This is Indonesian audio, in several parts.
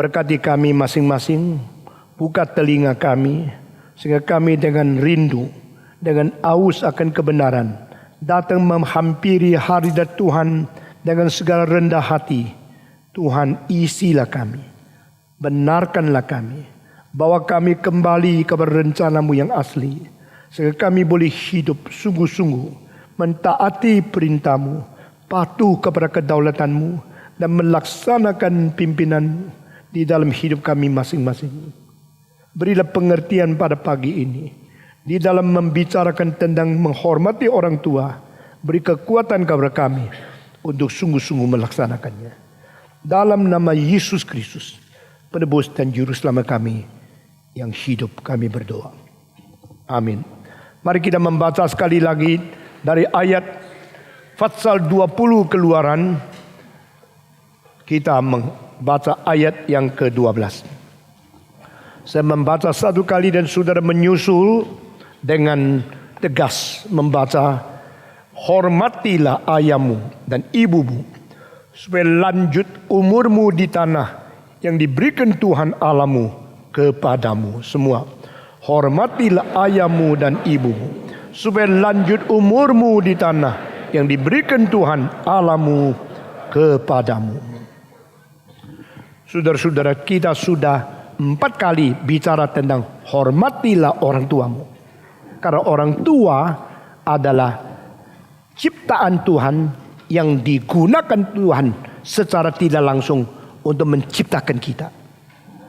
Berkati kami masing-masing, buka telinga kami, sehingga kami dengan rindu, dengan aus akan kebenaran, datang menghampiri hadirat Tuhan dengan segala rendah hati. Tuhan, isilah kami, benarkanlah kami, bawa kami kembali kepada rencana-Mu yang asli, sehingga kami boleh hidup sungguh-sungguh, mentaati perintah-Mu, patuh kepada kedaulatan-Mu, dan melaksanakan pimpinan di dalam hidup kami masing-masing. Berilah pengertian pada pagi ini, di dalam membicarakan tentang menghormati orang tua, beri kekuatan kepada kami untuk sungguh-sungguh melaksanakannya. Dalam nama Yesus Kristus, penebus dan juru selamat kami yang hidup, kami berdoa. Amin. Mari kita membaca sekali lagi dari ayat pasal 20 Keluaran. Kita membaca ayat yang ke-12. Saya membaca satu kali dan saudara menyusul dengan tegas membaca. Hormatilah ayahmu dan ibumu, supaya lanjut umurmu di tanah yang diberikan Tuhan Allahmu kepadamu. Semua. Hormatilah ayahmu dan ibumu, supaya lanjut umurmu di tanah yang diberikan Tuhan Allahmu kepadamu. Saudara-saudara, kita sudah 4 kali bicara tentang hormatilah orang tuamu. Karena orang tua adalah ciptaan Tuhan yang digunakan Tuhan secara tidak langsung untuk menciptakan kita.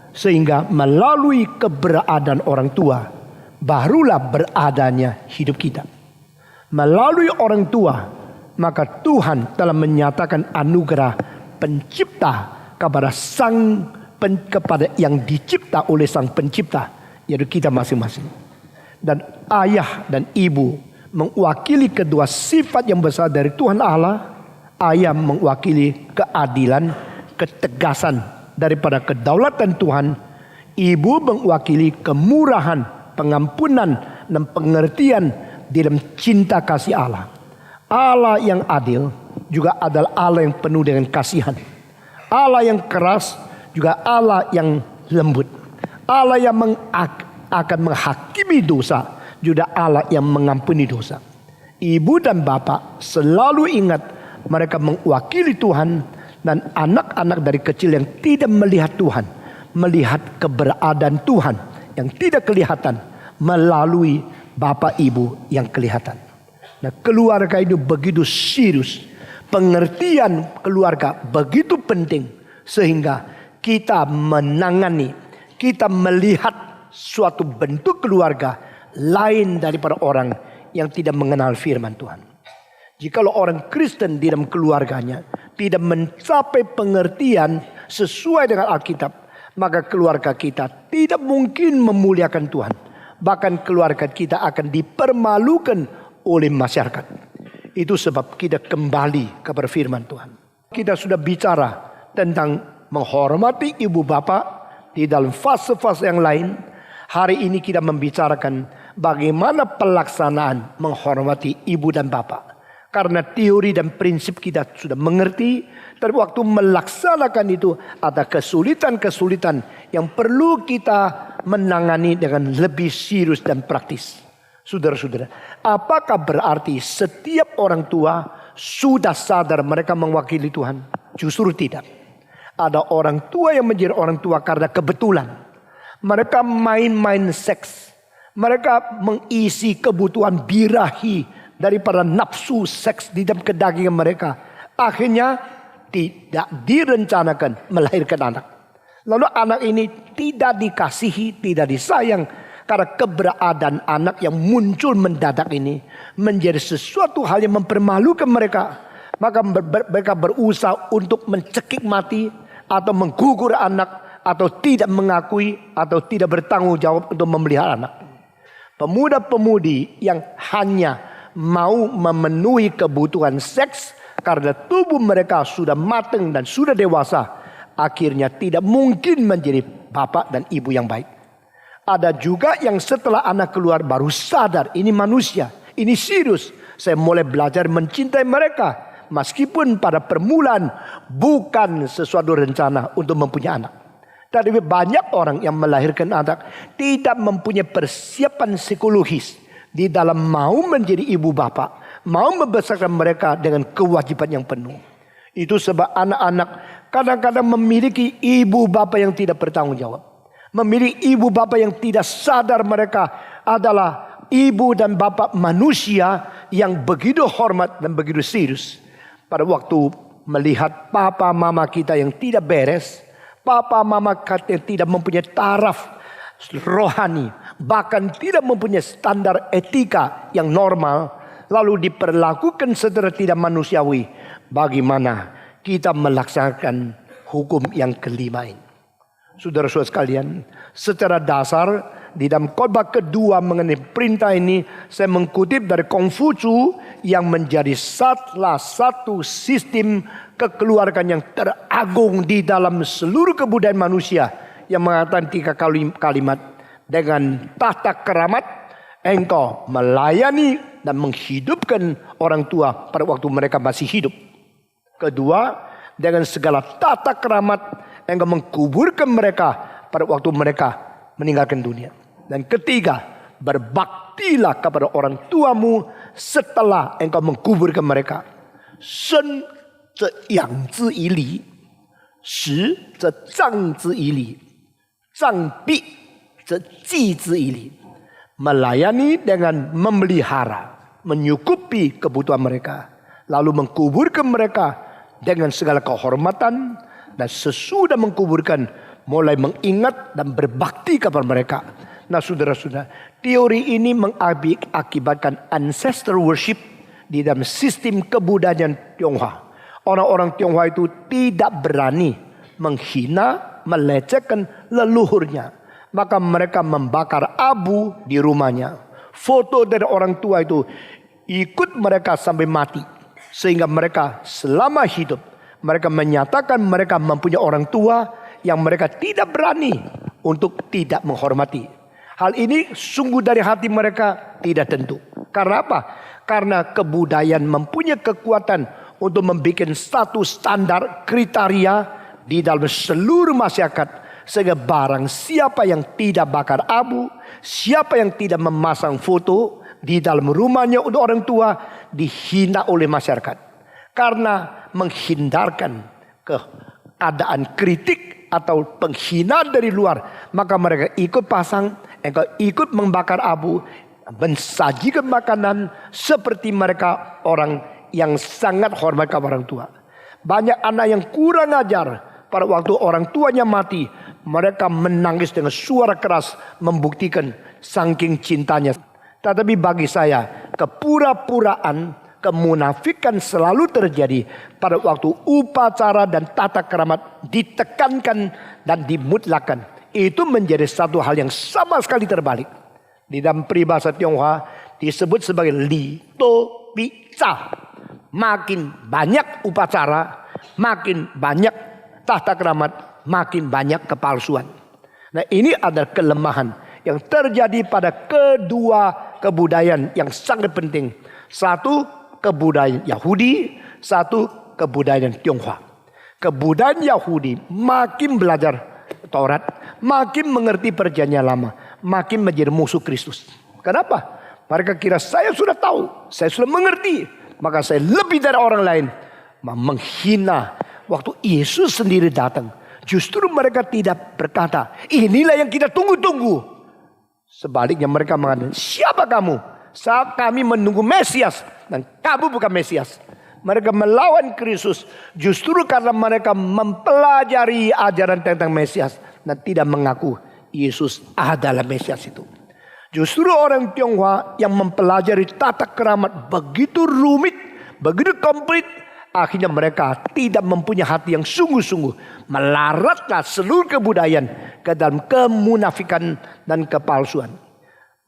Sehingga melalui keberadaan orang tua, barulah beradanya hidup kita. Melalui orang tua, maka Tuhan telah menyatakan anugerah pencipta kepada kepada yang dicipta oleh sang pencipta, yaitu kita masing-masing. Dan ayah dan ibu mewakili kedua sifat yang besar dari Tuhan Allah. Ayah mewakili keadilan, ketegasan daripada kedaulatan Tuhan. Ibu mewakili kemurahan, pengampunan, dan pengertian dalam cinta kasih Allah. Allah yang adil juga adalah Allah yang penuh dengan kasihan. Allah yang keras juga Allah yang lembut. Allah yang akan menghakimi dosa juga Allah yang mengampuni dosa. Ibu dan bapak selalu ingat mereka mewakili Tuhan, dan anak-anak dari kecil yang tidak melihat Tuhan, melihat keberadaan Tuhan yang tidak kelihatan melalui bapak ibu yang kelihatan. Nah, keluarga itu begitu serius, pengertian keluarga begitu penting, sehingga kita menangani, kita melihat suatu bentuk keluarga lain daripada orang yang tidak mengenal firman Tuhan. Jikalau orang Kristen di dalam keluarganya tidak mencapai pengertian sesuai dengan Alkitab, maka keluarga kita tidak mungkin memuliakan Tuhan. Bahkan keluarga kita akan dipermalukan oleh masyarakat. Itu sebab kita kembali kepada firman Tuhan. Kita sudah bicara tentang menghormati ibu bapak di dalam fase-fase yang lain. Hari ini kita membicarakan bagaimana pelaksanaan menghormati ibu dan bapak. Karena teori dan prinsip kita sudah mengerti, tapi waktu melaksanakan itu ada kesulitan-kesulitan yang perlu kita menangani dengan lebih serius dan praktis. Saudara-saudara, apakah berarti setiap orang tua sudah sadar mereka mewakili Tuhan? Justru tidak. Ada orang tua yang menjadi orang tua karena kebetulan. Mereka main-main seks. Mereka mengisi kebutuhan birahi daripada nafsu seks di dalam kedagingan mereka. Akhirnya tidak direncanakan melahirkan anak. Lalu anak ini tidak dikasihi, tidak disayang. Karena keberadaan anak yang muncul mendadak ini menjadi sesuatu hal yang mempermalukan mereka. Maka mereka berusaha untuk mencekik mati atau menggugur anak, atau tidak mengakui atau tidak bertanggung jawab untuk memelihara anak. Pemuda-pemudi yang hanya mau memenuhi kebutuhan seks karena tubuh mereka sudah matang dan sudah dewasa, akhirnya tidak mungkin menjadi bapak dan ibu yang baik. Ada juga yang setelah anak keluar baru sadar ini manusia, ini serius. Saya mulai belajar mencintai mereka. Meskipun pada permulaan bukan sesuatu rencana untuk mempunyai anak. Tetapi banyak orang yang melahirkan anak tidak mempunyai persiapan psikologis di dalam mau menjadi ibu bapak, mau membesarkan mereka dengan kewajiban yang penuh. Itu sebab anak-anak kadang-kadang memiliki ibu bapak yang tidak bertanggung jawab. Memiliki ibu bapak yang tidak sadar mereka adalah ibu dan bapak manusia yang begitu hormat dan begitu serius. Pada waktu melihat papa mama kita yang tidak beres, papa mama kita yang tidak mempunyai taraf rohani, bahkan tidak mempunyai standar etika yang normal, lalu diperlakukan secara tidak manusiawi, bagaimana kita melaksanakan hukum yang kelima ini? Saudara-saudara sekalian, secara dasar di dalam khotbah kedua mengenai perintah ini, saya mengutip dari Kongfucu yang menjadi salah satu sistem kekeluargaan yang teragung di dalam seluruh kebudayaan manusia, yang mengatakan 3 kalimat. Dengan tata keramat engkau melayani dan menghidupkan orang tua pada waktu mereka masih hidup. Kedua, dengan segala tata keramat engkau mengkuburkan mereka pada waktu mereka meninggalkan dunia. Dan ketiga, berbaktilah kepada orang tuamu setelah engkau mengkuburkan mereka. Shen ze yang zi yi li, shi ze zhang zi yi li, zhang bi ze ji zi yi li. Melayani dengan memelihara, menyukupi kebutuhan mereka, lalu mengkuburkan mereka dengan segala kehormatan, dan sesudah mengkuburkan mulai mengingat dan berbakti kepada mereka. Nah saudara-saudara, teori ini mengakibatkan ancestor worship di dalam sistem kebudayaan Tionghoa. Orang-orang Tionghoa itu tidak berani menghina, melecehkan leluhurnya. Maka mereka membakar abu di rumahnya. Foto dari orang tua itu ikut mereka sampai mati. Sehingga mereka selama hidup, mereka menyatakan mereka mempunyai orang tua yang mereka tidak berani untuk tidak menghormati. Hal ini sungguh dari hati mereka tidak tentu. Karena apa? Karena kebudayaan mempunyai kekuatan untuk membuat satu standar kriteria di dalam seluruh masyarakat. Sehingga barang siapa yang tidak bakar abu, siapa yang tidak memasang foto di dalam rumahnya untuk orang tua, dihina oleh masyarakat. Karena menghindarkan keadaan kritik atau penghinaan dari luar, maka mereka ikut pasang, ikut membakar abu, mensajikan makanan seperti mereka orang yang sangat hormat kepada orang tua. Banyak anak yang kurang ajar, pada waktu orang tuanya mati, mereka menangis dengan suara keras membuktikan saking cintanya. Tetapi bagi saya, kepura-puraan, kemunafikan selalu terjadi pada waktu upacara dan tata keramat ditekankan dan dimutlakan. Itu menjadi satu hal yang sama sekali terbalik. Di dalam peribahasa Tionghoa disebut sebagai li to pi ca. Makin banyak upacara, makin banyak tata keramat, makin banyak kepalsuan. Nah ini adalah kelemahan yang terjadi pada kedua kebudayaan yang sangat penting. Satu, kebudayaan Yahudi, satu kebudayaan Tionghoa. Kebudayaan Yahudi makin belajar Taurat, makin mengerti perjanjian lama, makin menjadi musuh Kristus. Kenapa? Mereka kira saya sudah tahu, saya sudah mengerti, maka saya lebih dari orang lain. Menghina. Waktu Yesus sendiri datang, justru mereka tidak berkata, inilah yang kita tunggu-tunggu. Sebaliknya mereka mengatakan, siapa kamu? Saat kami menunggu Mesias, dan kamu bukan Mesias. Mereka melawan Kristus justru karena mereka mempelajari ajaran tentang Mesias dan tidak mengaku Yesus adalah Mesias itu. Justru orang Tionghoa yang mempelajari tata keramat begitu rumit, begitu komplit, akhirnya mereka tidak mempunyai hati yang sungguh-sungguh, melaratlah seluruh kebudayaan ke dalam kemunafikan dan kepalsuan.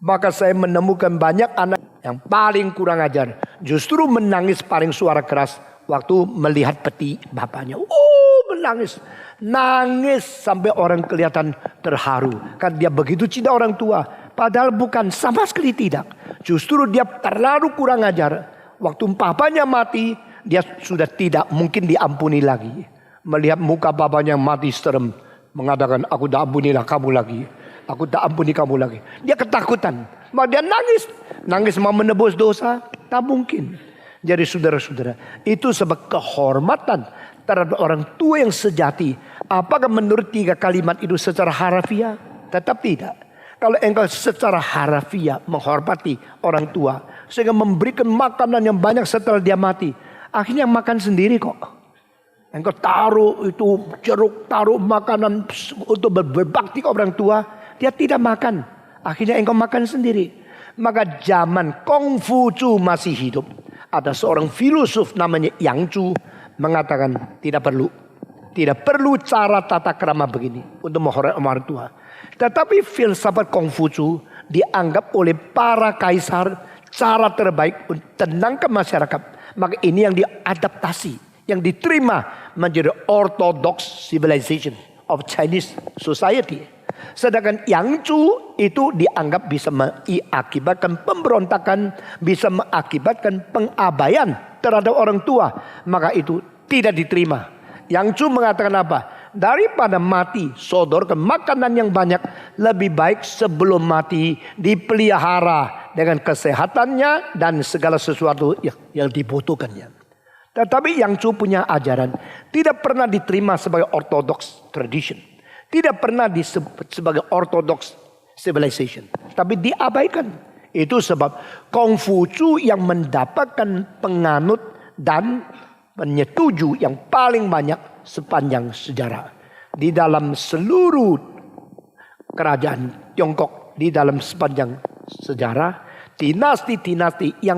Maka saya menemukan banyak anak yang paling kurang ajar justru menangis paling suara keras waktu melihat peti bapaknya. Oh, menangis. Nangis sampai orang kelihatan terharu. Kan dia begitu cinta orang tua. Padahal bukan, sama sekali tidak. Justru dia terlalu kurang ajar. Waktu papanya mati, dia sudah tidak mungkin diampuni lagi. Melihat muka papanya mati serem. mengatakan, aku tak ampunilah kamu lagi. Aku tak ampuni kamu lagi. Dia ketakutan. Maka dia nangis. Nangis mau menebus dosa. Tak mungkin. Jadi saudara-saudara, itu sebab kehormatan terhadap orang tua yang sejati. Apakah menurut 3 kalimat itu secara harafiah? Tetap tidak. Kalau engkau secara harafiah menghormati orang tua, sehingga memberikan makanan yang banyak setelah dia mati, akhirnya makan sendiri kok. Engkau taruh itu jeruk, taruh makanan untuk berbakti ke orang tua, dia tidak makan. Akhirnya engkau makan sendiri. Maka zaman Kongfucu masih hidup, ada seorang filosof namanya Yang Zhu mengatakan tidak perlu cara tata krama begini untuk menghormati orang tua. Tetapi filsafat Kongfucu dianggap oleh para kaisar cara terbaik untuk tenangkan masyarakat. Maka ini yang diadaptasi, yang diterima menjadi orthodox civilization of Chinese society. Sedangkan Yang Zhu itu dianggap bisa mengakibatkan pemberontakan, bisa mengakibatkan pengabaian terhadap orang tua. Maka itu tidak diterima. Yang Zhu mengatakan apa? Daripada mati, sodorkan makanan yang banyak. Lebih baik sebelum mati dipelihara dengan kesehatannya dan segala sesuatu yang dibutuhkannya. Tetapi Yang Zhu punya ajaran tidak pernah diterima sebagai orthodox tradition. Tidak pernah disebut sebagai orthodox civilization. Tapi diabaikan. Itu sebab Kongfucu yang mendapatkan penganut dan penyetuju yang paling banyak sepanjang sejarah. Di dalam seluruh kerajaan Tiongkok, di dalam sepanjang sejarah, dinasti-dinasti yang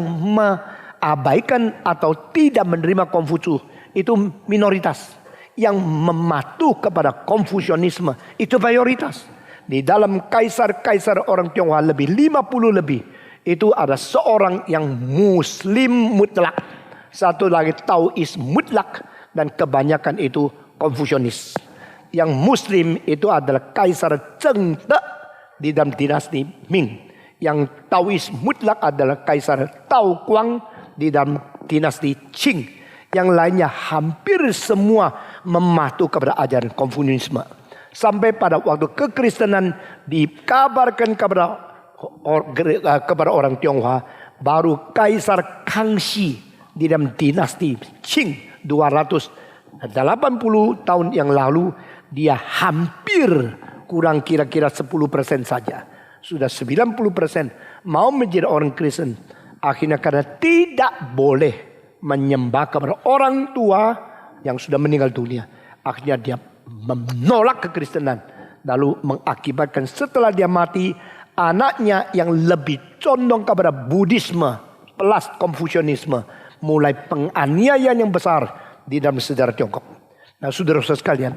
abaikan atau tidak menerima Kongfucu itu minoritas. Yang mematuh kepada Konfusianisme itu mayoritas. Di dalam kaisar-kaisar orang Tionghoa lebih 50 lebih, itu ada seorang yang Muslim mutlak, satu lagi Taois mutlak, dan kebanyakan itu Konfusianis. Yang Muslim itu adalah Kaisar Zheng De di dalam dinasti Ming. Yang Taois mutlak adalah Kaisar Tao Guang di dalam dinasti Qing. Yang lainnya hampir semua mematuh kepada ajaran Konfusianisme. Sampai pada waktu kekristenan dikabarkan kepada orang Tionghoa, baru Kaisar Kangxi di dalam dinasti Qing 280 tahun yang lalu, dia hampir kurang kira-kira 10% saja. Sudah 90% mau menjadi orang Kristen. Akhirnya karena tidak boleh menyembah kepada orang tua yang sudah meninggal dunia, akhirnya dia menolak kekristenan. Lalu mengakibatkan setelah dia mati, anaknya yang lebih condong kepada Buddhisme plus Konfusianisme mulai penganiayaan yang besar di dalam sejarah Tiongkok. Nah, saudara-saudara sekalian,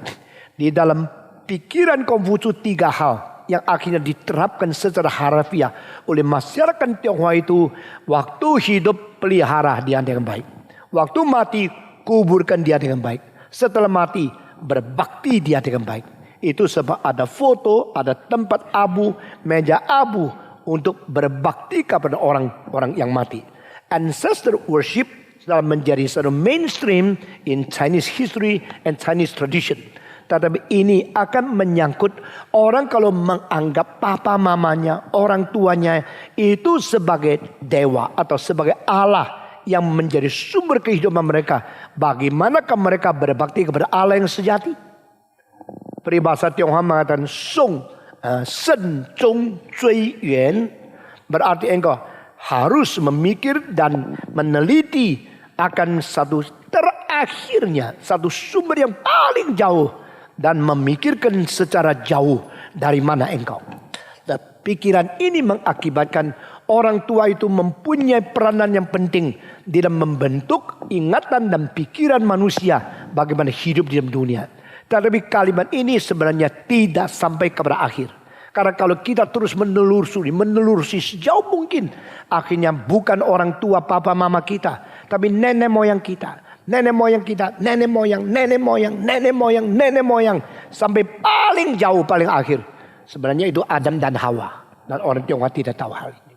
di dalam pikiran Kongfucu 3 hal yang akhirnya diterapkan secara harafiah oleh masyarakat Tionghoa itu: waktu hidup pelihara dia dengan baik, waktu mati kuburkan dia dengan baik, setelah mati berbakti dia dengan baik. Itu sebab ada foto, ada tempat abu, meja abu untuk berbakti kepada orang-orang yang mati. Ancestor worship telah menjadi satu mainstream in Chinese history and Chinese tradition. Tetapi ini akan menyangkut orang kalau menganggap papa mamanya, orang tuanya itu sebagai dewa atau sebagai Allah yang menjadi sumber kehidupan mereka. Bagaimanakah mereka berbakti kepada Allah yang sejati? Peribahasa Tionghoa mengatakan Shen Zhong Zui Yuan, berarti engkau harus memikir dan meneliti akan satu terakhirnya, satu sumber yang paling jauh, dan memikirkan secara jauh dari mana engkau. Dan pikiran ini mengakibatkan orang tua itu mempunyai peranan yang penting dalam membentuk ingatan dan pikiran manusia bagaimana hidup di dalam dunia. Tetapi kalimat ini sebenarnya tidak sampai kepada akhir. Karena kalau kita terus menelusuri sejauh mungkin, akhirnya bukan orang tua papa mama kita, tapi nenek moyang kita, nenek moyang kita, nenek moyang, nenek moyang, nenek moyang, nenek moyang, sampai paling jauh paling akhir. Sebenarnya itu Adam dan Hawa, dan orang Tionghoa tidak tahu hal ini.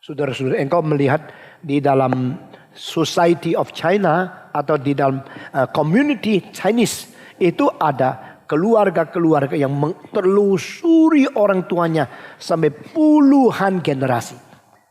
Saudara-saudara, engkau melihat di dalam Society of China atau di dalam community Chinese itu ada keluarga-keluarga yang telusuri orang tuanya sampai puluhan generasi.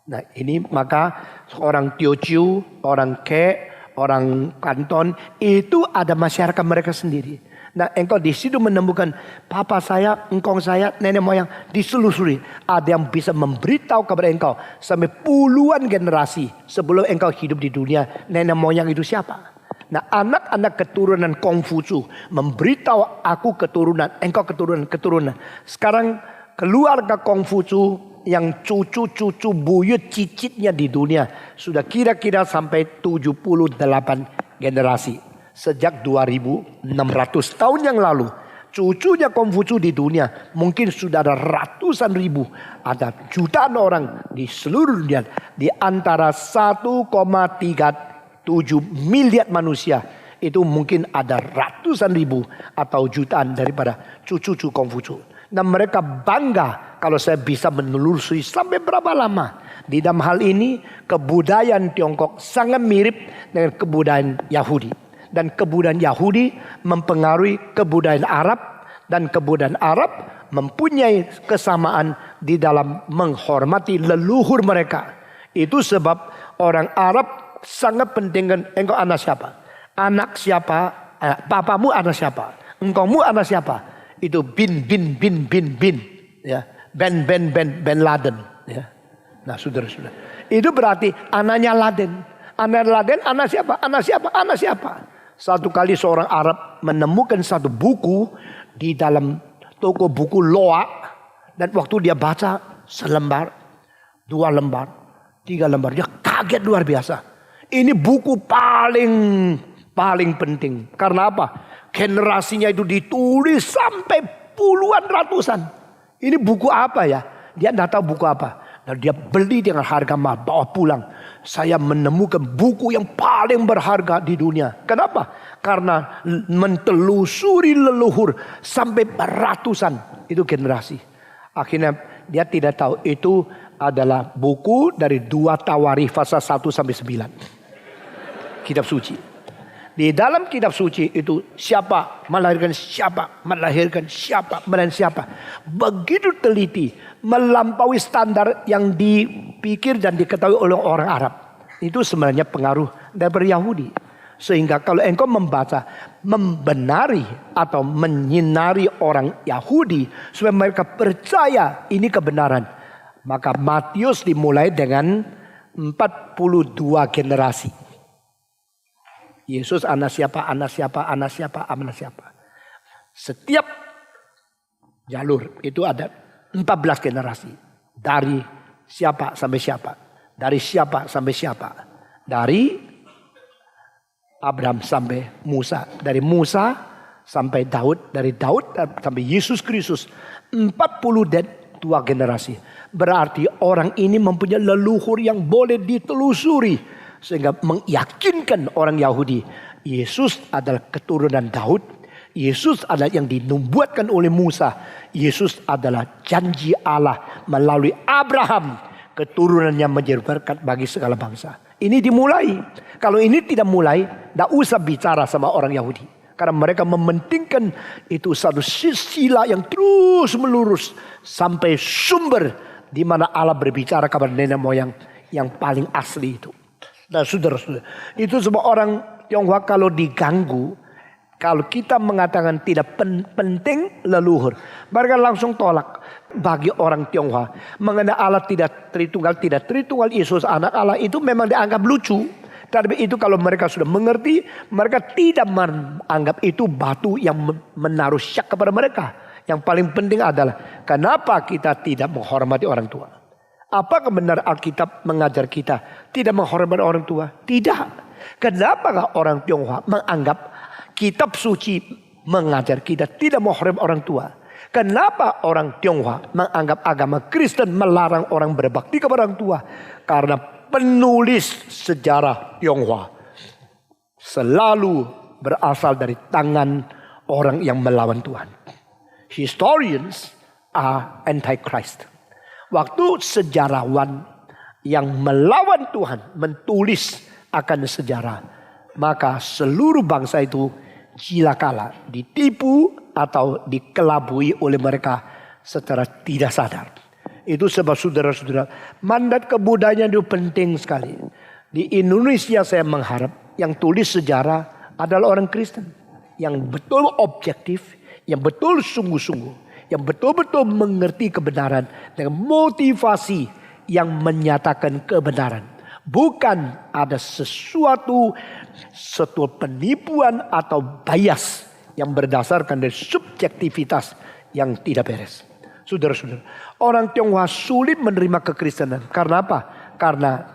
Nah ini maka orang Teochew, orang Ke, orang Kanton itu ada masyarakat mereka sendiri. Nah engkau di situ menemukan papa saya, engkong saya, nenek moyang diselusuri. Ada yang bisa memberitahu kepada engkau sampai puluhan generasi sebelum engkau hidup di dunia. Nenek moyang itu siapa? Nah anak-anak keturunan Kongfucu memberitahu aku keturunan, engkau keturunan. Sekarang keluarga Kongfucu yang cucu-cucu buyut cicitnya di dunia sudah kira-kira sampai 78 generasi. Sejak 2600 tahun yang lalu cucunya Kongfucu di dunia mungkin sudah ada ratusan ribu, ada jutaan orang di seluruh dunia. Di antara 1,37 miliar manusia itu mungkin ada ratusan ribu atau jutaan daripada cucu-cucu Kongfucu. Dan mereka bangga kalau saya bisa menelusuri sampai berapa lama. Di dalam hal ini kebudayaan Tiongkok sangat mirip dengan kebudayaan Yahudi. Dan kebudayaan Yahudi mempengaruhi kebudayaan Arab. Dan kebudayaan Arab mempunyai kesamaan di dalam menghormati leluhur mereka. Itu sebab orang Arab sangat pentingkan engkau anak siapa. Anak siapa, papamu anak siapa. Engkaumu anak siapa. Itu bin. Ya. Ben Laden. Ya. Nah saudara-saudara. Itu berarti anaknya Laden. Anak Laden anak siapa? Anak siapa? Anak siapa? Satu kali seorang Arab menemukan satu buku di dalam toko buku Loak. Dan waktu dia baca selembar, 2 lembar, 3 lembar. Dia kaget luar biasa. Ini buku paling penting. Karena apa? Generasinya itu ditulis sampai puluhan ratusan. Ini buku apa ya? Dia tidak tahu buku apa. Dan dia beli dengan harga mahal, bawa pulang. Saya menemukan buku yang paling berharga di dunia. Kenapa? Karena mentelusuri leluhur sampai ratusan. Itu generasi. Akhirnya dia tidak tahu itu adalah buku dari 2 Tawarikh pasal 1 sampai 9. Kitab suci. Di dalam kitab suci itu siapa melahirkan siapa, melahirkan siapa, melahirkan siapa. Begitu teliti, melampaui standar yang dipikir dan diketahui oleh orang Arab. Itu sebenarnya pengaruh dari Yahudi. Sehingga kalau engkau membaca, membenari atau menyinari orang Yahudi supaya mereka percaya ini kebenaran. Maka Matius dimulai dengan 42 generasi. Yesus anak siapa, anak siapa, anak siapa, anak siapa. Setiap jalur itu ada 14 generasi. Dari siapa sampai siapa. Dari siapa sampai siapa. Dari Abraham sampai Musa. Dari Musa sampai Daud. Dari Daud sampai Yesus Kristus. 42 generasi. Berarti orang ini mempunyai leluhur yang boleh ditelusuri. Sehingga meyakinkan orang Yahudi. Yesus adalah keturunan Daud. Yesus adalah yang dinubuatkan oleh Musa. Yesus adalah janji Allah melalui Abraham. Keturunannya menjadi berkat bagi segala bangsa. Ini dimulai. Kalau ini tidak mulai, tidak usah bicara sama orang Yahudi. Karena mereka mementingkan itu satu sila yang terus melurus. Sampai sumber di mana Allah berbicara kepada nenek moyang yang paling asli itu. Nah saudara-saudara, itu semua orang Tionghoa kalau diganggu, kalau kita mengatakan tidak penting leluhur, mereka langsung tolak. Bagi orang Tionghoa, mengenai Allah tidak Tritunggal, Yesus anak Allah itu memang dianggap lucu. Tapi itu kalau mereka sudah mengerti, mereka tidak menganggap itu batu yang menaruh syak kepada mereka. Yang paling penting adalah kenapa kita tidak menghormati orang tua. Apakah benar Alkitab mengajar kita tidak menghormati orang tua? Tidak. Kenapa orang Tionghoa menganggap kitab suci mengajar kita tidak menghormati orang tua? Kenapa orang Tionghoa menganggap agama Kristen melarang orang berbakti kepada orang tua? Karena penulis sejarah Tionghoa selalu berasal dari tangan orang yang melawan Tuhan. Historians are anti-Christ. Waktu sejarawan yang melawan Tuhan menulis akan sejarah, maka seluruh bangsa itu cilakalah, ditipu atau dikelabui oleh mereka secara tidak sadar. Itu sebab saudara-saudara, mandat kebudayaan itu penting sekali. Di Indonesia saya mengharap yang tulis sejarah adalah orang Kristen. Yang betul objektif, yang betul sungguh-sungguh, yang betul-betul mengerti kebenaran dengan motivasi yang menyatakan kebenaran. Bukan ada sesuatu penipuan atau bias yang berdasarkan dari subjektivitas yang tidak beres. Saudara-saudara, orang Tionghoa sulit menerima kekristenan. Karena apa? Karena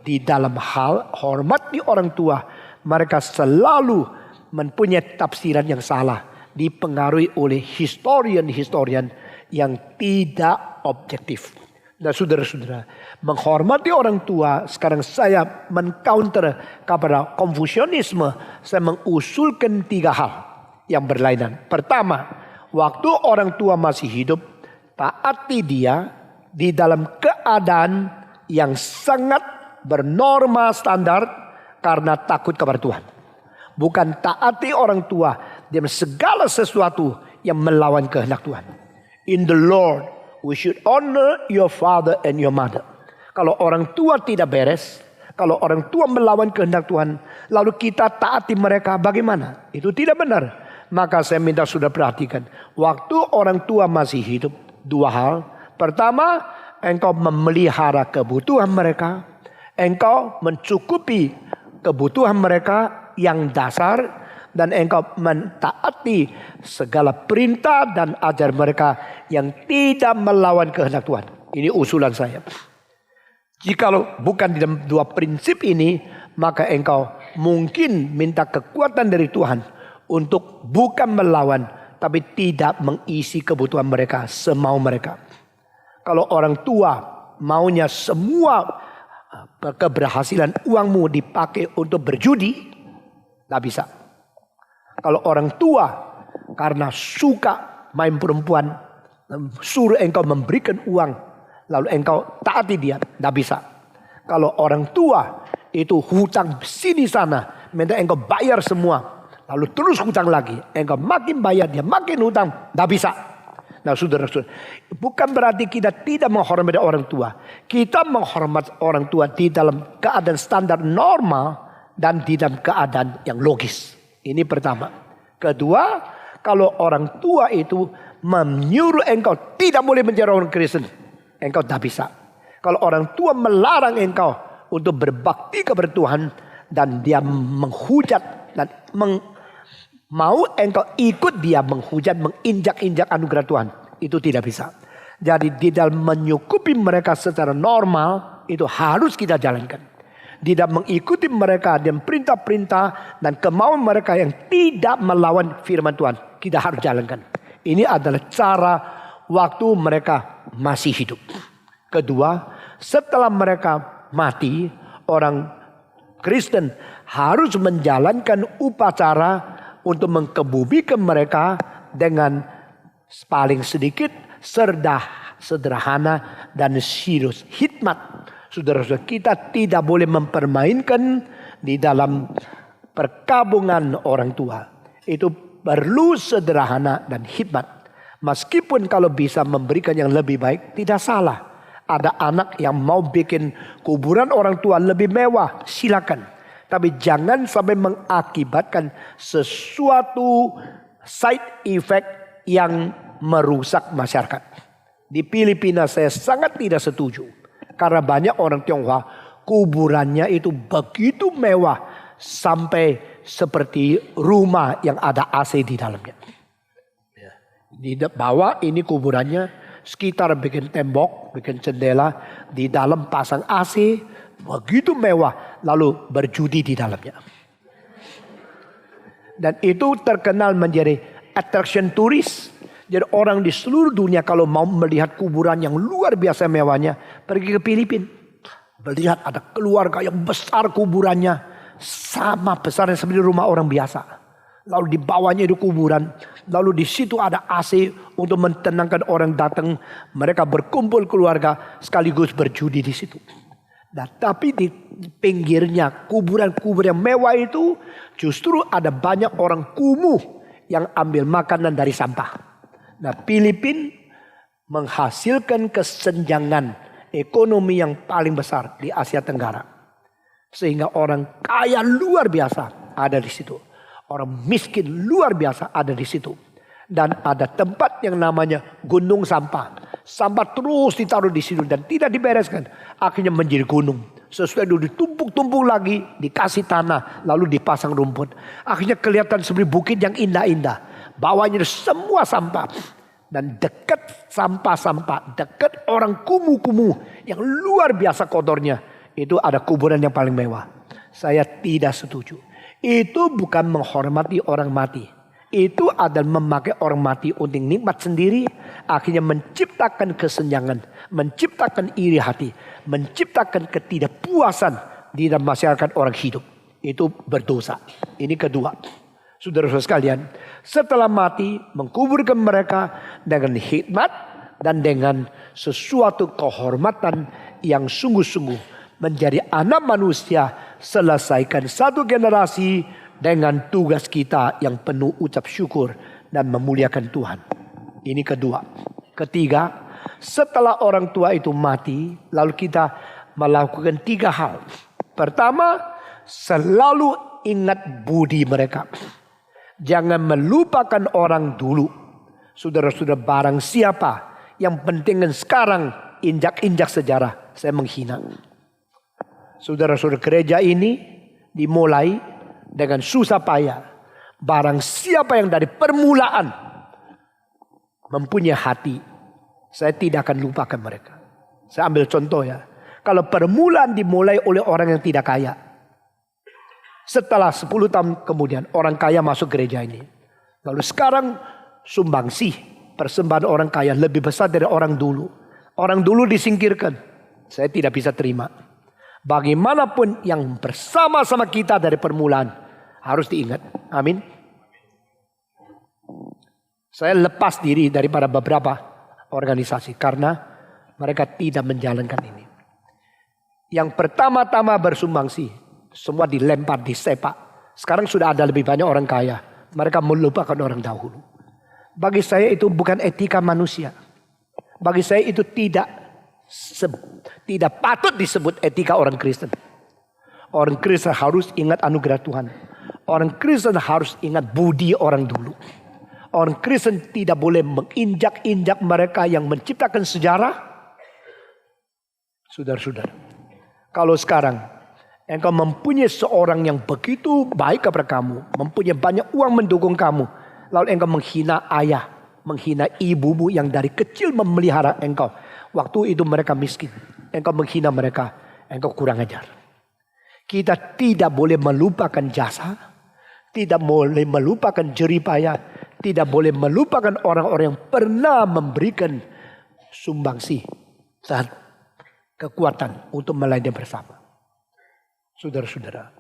di dalam hal hormati orang tua, mereka selalu mempunyai tafsiran yang salah. Dipengaruhi oleh historian-historian yang tidak objektif. Nah saudara-saudara, menghormati orang tua, sekarang saya men-counter kepada Konfusianisme. Saya mengusulkan 3 hal yang berlainan. Pertama, waktu orang tua masih hidup, taati dia di dalam keadaan yang sangat bernorma standar karena takut kepada Tuhan. Bukan taati orang tua dengan segala sesuatu yang melawan kehendak Tuhan. In the Lord, we should honor your father and your mother. Kalau orang tua tidak beres, kalau orang tua melawan kehendak Tuhan, lalu kita taati mereka, bagaimana? Itu tidak benar. Maka saya minta sudah perhatikan. Waktu orang tua masih hidup, 2 hal. Pertama, engkau memelihara kebutuhan mereka. Engkau mencukupi kebutuhan mereka yang dasar. Dan engkau mentaati segala perintah dan ajar mereka yang tidak melawan kehendak Tuhan. Ini usulan saya. Jikalau bukan di dalam 2 prinsip ini, maka engkau mungkin minta kekuatan dari Tuhan untuk bukan melawan, tapi tidak mengisi kebutuhan mereka semau mereka. Kalau orang tua maunya semua keberhasilan uangmu dipakai untuk berjudi, tidak bisa. Kalau orang tua karena suka main perempuan, suruh engkau memberikan uang, lalu engkau taati dia, tidak bisa. Kalau orang tua itu hutang sini sana, minta engkau bayar semua, lalu terus hutang lagi, engkau makin bayar dia makin hutang, tidak bisa. Nah saudara-saudara, bukan berarti kita tidak menghormati orang tua. Kita menghormati orang tua di dalam keadaan standar normal dan di dalam keadaan yang logis. Ini pertama. Kedua, kalau orang tua itu menyuruh engkau tidak boleh menjadi orang Kristen, engkau tidak bisa. Kalau orang tua melarang engkau untuk berbakti kepada Tuhan dan dia menghujat dan mau engkau ikut dia menghujat, menginjak-injak anugerah Tuhan, itu tidak bisa. Jadi di dalam menyukupi mereka secara normal itu harus kita jalankan. Tidak mengikuti mereka dan perintah-perintah dan kemauan mereka yang tidak melawan firman Tuhan, kita harus jalankan. Ini adalah cara waktu mereka masih hidup. Kedua, setelah mereka mati, orang Kristen harus menjalankan upacara untuk mengkebumikan mereka dengan paling sedikit sederhana dan serius hikmat. Saudara-saudara, kita tidak boleh mempermainkan di dalam perkabungan orang tua. Itu perlu sederhana dan hikmat. Meskipun kalau bisa memberikan yang lebih baik, tidak salah. Ada anak yang mau bikin kuburan orang tua lebih mewah, silakan. Tapi jangan sampai mengakibatkan sesuatu side effect yang merusak masyarakat. Di Filipina saya sangat tidak setuju. Karena banyak orang Tionghoa kuburannya itu begitu mewah sampai seperti rumah yang ada AC di dalamnya. Di bawah ini kuburannya, sekitar bikin tembok, bikin jendela, di dalam pasang AC, begitu mewah, lalu berjudi di dalamnya. Dan itu terkenal menjadi attraction turis. Jadi orang di seluruh dunia kalau mau melihat kuburan yang luar biasa mewahnya, pergi ke Filipina. Melihat ada keluarga yang besar kuburannya, sama besarnya seperti rumah orang biasa. Lalu di bawahnya itu kuburan, lalu di situ ada AC untuk menenangkan orang datang. Mereka berkumpul keluarga sekaligus berjudi di situ. Nah, tapi di pinggirnya kuburan-kuburan yang mewah itu justru ada banyak orang kumuh yang ambil makanan dari sampah. Nah, Filipina menghasilkan kesenjangan ekonomi yang paling besar di Asia Tenggara. Sehingga orang kaya luar biasa ada di situ. Orang miskin luar biasa ada di situ. Dan ada tempat yang namanya gunung sampah. Sampah terus ditaruh di situ dan tidak dibereskan. Akhirnya menjadi gunung. Sesuai dulu ditumpuk-tumpuk lagi, dikasih tanah, lalu dipasang rumput. Akhirnya kelihatan seperti bukit yang indah-indah. Bawahnya semua sampah. Dan dekat sampah-sampah, dekat orang kumuh-kumuh yang luar biasa kotornya. Itu ada kuburan yang paling mewah. Saya tidak setuju. Itu bukan menghormati orang mati. Itu adalah memakai orang mati untuk nikmat sendiri. Akhirnya menciptakan kesenjangan. Menciptakan iri hati. Menciptakan ketidakpuasan di dalam masyarakat orang hidup. Itu berdosa. Ini kedua. Saudara-saudara sekalian, setelah mati mengkuburkan mereka dengan hikmat dan dengan sesuatu kehormatan yang sungguh-sungguh menjadi anak manusia, selesaikan satu generasi dengan tugas kita yang penuh ucap syukur dan memuliakan Tuhan. Ini kedua. Ketiga, setelah orang tua itu mati, lalu kita melakukan 3 hal. Pertama, selalu ingat budi mereka. Jangan melupakan orang dulu. Saudara-saudara, barang siapa yang pentingkan sekarang injak-injak sejarah, saya menghina. Saudara-saudara, gereja ini dimulai dengan susah payah. Barang siapa yang dari permulaan mempunyai hati, saya tidak akan lupakan mereka. Saya ambil contoh ya. Kalau permulaan dimulai oleh orang yang tidak kaya. Setelah 10 tahun kemudian orang kaya masuk gereja ini. Lalu sekarang sumbangsih persembahan orang kaya lebih besar dari orang dulu. Orang dulu disingkirkan. Saya tidak bisa terima. Bagaimanapun yang bersama-sama kita dari permulaan harus diingat. Amin. Saya lepas diri daripada beberapa organisasi karena mereka tidak menjalankan ini. Yang pertama-tama bersumbangsih. Semua dilempar, disepak. Sekarang sudah ada lebih banyak orang kaya. Mereka melupakan orang dahulu. Bagi saya itu bukan etika manusia. Bagi saya itu tidak patut disebut etika orang Kristen. Orang Kristen harus ingat anugerah Tuhan. Orang Kristen harus ingat budi orang dulu. Orang Kristen tidak boleh menginjak-injak mereka yang menciptakan sejarah. Saudara-saudara, kalau sekarang engkau mempunyai seorang yang begitu baik kepada kamu, mempunyai banyak uang mendukung kamu, lalu engkau menghina ayah, menghina ibumu yang dari kecil memelihara engkau. Waktu itu mereka miskin, engkau menghina mereka, engkau kurang ajar. Kita tidak boleh melupakan jasa, tidak boleh melupakan jerih payah, tidak boleh melupakan orang-orang yang pernah memberikan sumbangsih saat kekuatan untuk melayani bersama. Saudara-saudara,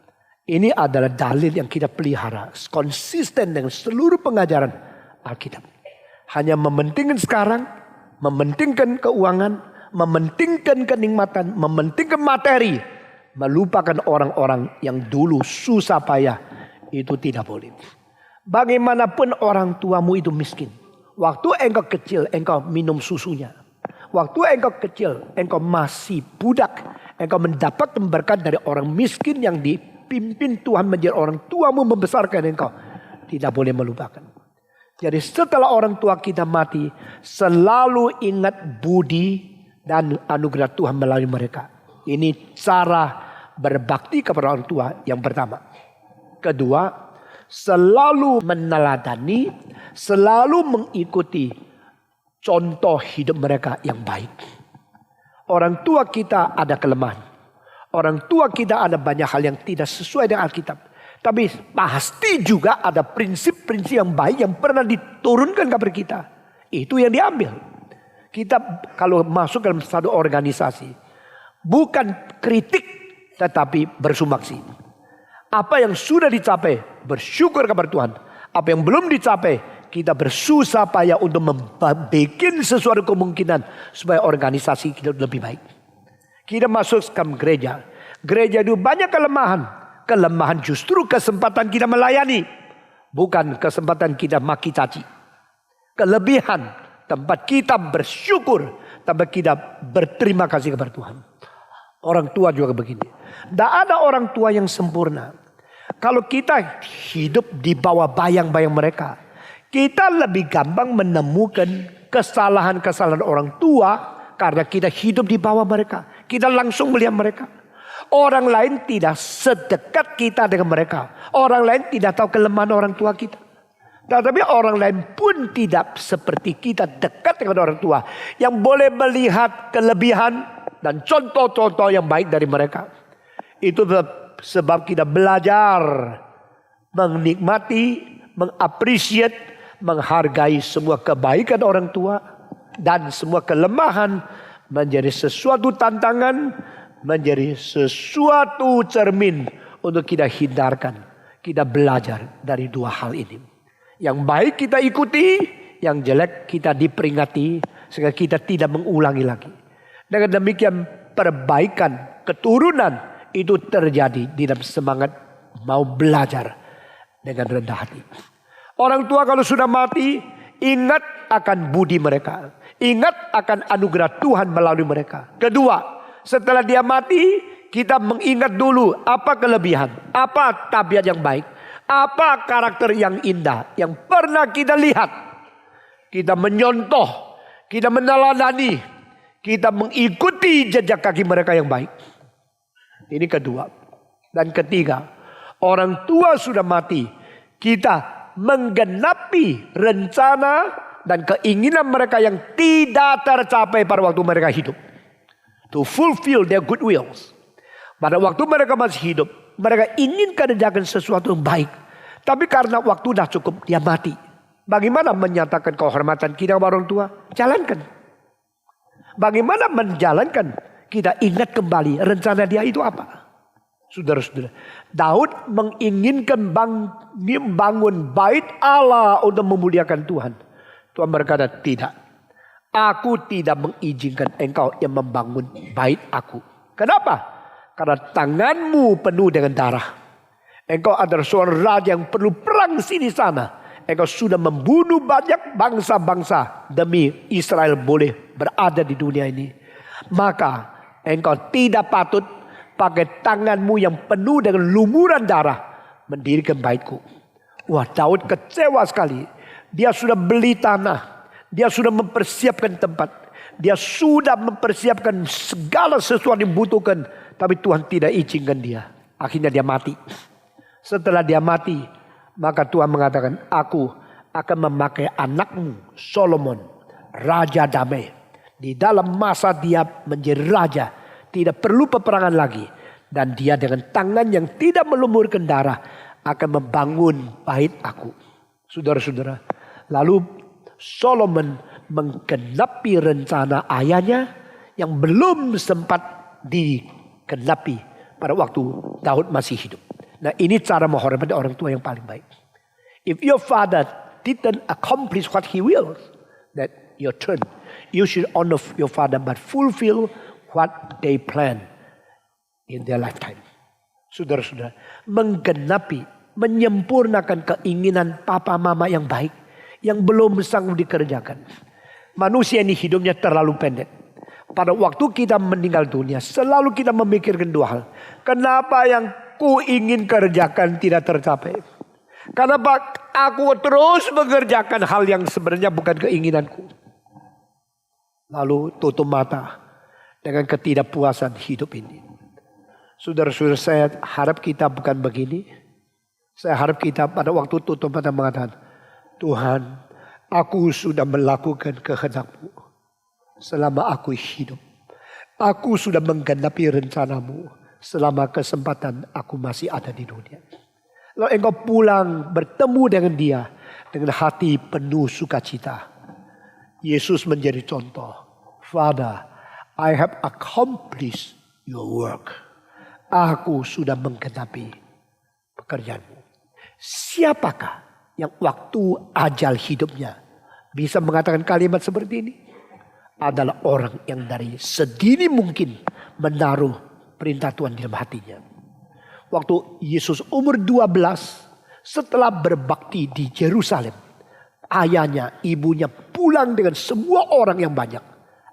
ini adalah dalil yang kita pelihara konsisten dengan seluruh pengajaran Alkitab. Hanya mementingkan sekarang, mementingkan keuangan, mementingkan kenikmatan, mementingkan materi, melupakan orang-orang yang dulu susah payah, itu tidak boleh. Bagaimanapun orang tuamu itu miskin. Waktu engkau kecil, engkau minum susunya. Waktu engkau kecil, engkau masih budak. Engkau mendapatkan berkat dari orang miskin yang dipimpin Tuhan menjadi orang tuamu membesarkan engkau. Tidak boleh melupakan. Jadi setelah orang tua kita mati, selalu ingat budi dan anugerah Tuhan melalui mereka. Ini cara berbakti kepada orang tua yang pertama. Kedua, selalu meneladani, selalu mengikuti contoh hidup mereka yang baik. Orang tua kita ada kelemahan. Orang tua kita ada banyak hal yang tidak sesuai dengan Alkitab. Tapi pasti juga ada prinsip-prinsip yang baik yang pernah diturunkan kepada kita. Itu yang diambil. Kita kalau masuk dalam satu organisasi, bukan kritik tetapi bersumbangsi. Apa yang sudah dicapai, bersyukur kepada Tuhan. Apa yang belum dicapai, kita bersusah payah untuk membuat sesuatu kemungkinan supaya organisasi kita lebih baik. Kita masuk ke gereja. Gereja itu banyak kelemahan. Kelemahan justru kesempatan kita melayani. Bukan kesempatan kita maki caci. Kelebihan tempat kita bersyukur, tempat kita berterima kasih kepada Tuhan. Orang tua juga begini. Tidak ada orang tua yang sempurna. Kalau kita hidup di bawah bayang-bayang mereka, kita lebih gampang menemukan kesalahan-kesalahan orang tua karena kita hidup di bawah mereka. Kita langsung melihat mereka. Orang lain tidak sedekat kita dengan mereka. Orang lain tidak tahu kelemahan orang tua kita. Tetapi orang lain pun tidak seperti kita dekat dengan orang tua. Yang boleh melihat kelebihan dan contoh-contoh yang baik dari mereka. Itu sebab kita belajar menikmati, mengapresiasi, menghargai semua kebaikan orang tua. Dan semua kelemahan menjadi sesuatu tantangan, menjadi sesuatu cermin untuk kita hindarkan. Kita belajar dari dua hal ini. Yang baik kita ikuti, yang jelek kita diperingati, sehingga kita tidak mengulangi lagi. Dengan demikian perbaikan keturunan itu terjadi di dalam semangat mau belajar dengan rendah hati. Orang tua kalau sudah mati, ingat akan budi mereka. Ingat akan anugerah Tuhan melalui mereka. Kedua, setelah dia mati, kita mengingat dulu apa kelebihan, apa tabiat yang baik, apa karakter yang indah yang pernah kita lihat. Kita menyontoh, kita meneladani, kita mengikuti jejak kaki mereka yang baik. Ini kedua. Dan ketiga, orang tua sudah mati, kita menggenapi rencana dan keinginan mereka yang tidak tercapai pada waktu mereka hidup. To fulfill their good wills. Pada waktu mereka masih hidup, mereka ingin kerjakan sesuatu yang baik. Tapi karena waktu dah cukup, dia mati. Bagaimana menyatakan kehormatan kita kepada orang tua? Jalankan. Bagaimana menjalankan? Kita ingat kembali rencana dia itu apa. Saudara-saudara, Daud menginginkan membangun bait Allah untuk memuliakan Tuhan. Tuhan berkata, tidak. Aku tidak mengizinkan engkau yang membangun bait aku. Kenapa? Karena tanganmu penuh dengan darah. Engkau adalah seorang raja yang perlu perang sini sana. Engkau sudah membunuh banyak bangsa-bangsa demi Israel boleh berada di dunia ini. Maka engkau tidak patut pakai tanganmu yang penuh dengan lumuran darah mendirikan baitku. Wah, Daud kecewa sekali. Dia sudah beli tanah. Dia sudah mempersiapkan tempat. Dia sudah mempersiapkan segala sesuatu yang dibutuhkan. Tapi Tuhan tidak izinkan dia. Akhirnya dia mati. Setelah dia mati, maka Tuhan mengatakan, aku akan memakai anakmu Solomon, raja damai. Di dalam masa dia menjadi raja, tidak perlu peperangan lagi. Dan dia dengan tangan yang tidak melumurkan darah akan membangun bait aku. Saudara-saudara, lalu Solomon menggenapi rencana ayahnya yang belum sempat digenapi pada waktu Daud masih hidup. Nah, ini cara menghormati orang tua yang paling baik. If your father didn't accomplish what he wills, that your turn. You should honor your father but fulfill what they plan in their lifetime. Saudara-saudara, menggenapi, menyempurnakan keinginan papa mama yang baik yang belum sanggup dikerjakan. Manusia ini hidupnya terlalu pendek. Pada waktu kita meninggal dunia, selalu kita memikirkan dua hal. Kenapa yang ku ingin kerjakan tidak tercapai? Kenapa aku terus mengerjakan hal yang sebenarnya bukan keinginanku? Lalu tutup mata dengan ketidakpuasan hidup ini. Saudara-saudara, saya harap kita bukan begini. Saya harap kita pada waktu tutup mata mengatakan, Tuhan, aku sudah melakukan kehendak-Mu selama aku hidup. Aku sudah menggenapi rencana-Mu selama kesempatan aku masih ada di dunia. Lalu engkau pulang bertemu dengan dia dengan hati penuh sukacita. Yesus menjadi contoh. Father, I have accomplished your work. Aku sudah menggenapi pekerjaan-Mu. Siapakah yang waktu ajal hidupnya bisa mengatakan kalimat seperti ini? Adalah orang yang dari sedini mungkin menaruh perintah Tuhan di dalam hatinya. Waktu Yesus umur 12, Setelah berbakti di Yerusalem, ayahnya, ibunya pulang dengan semua orang yang banyak.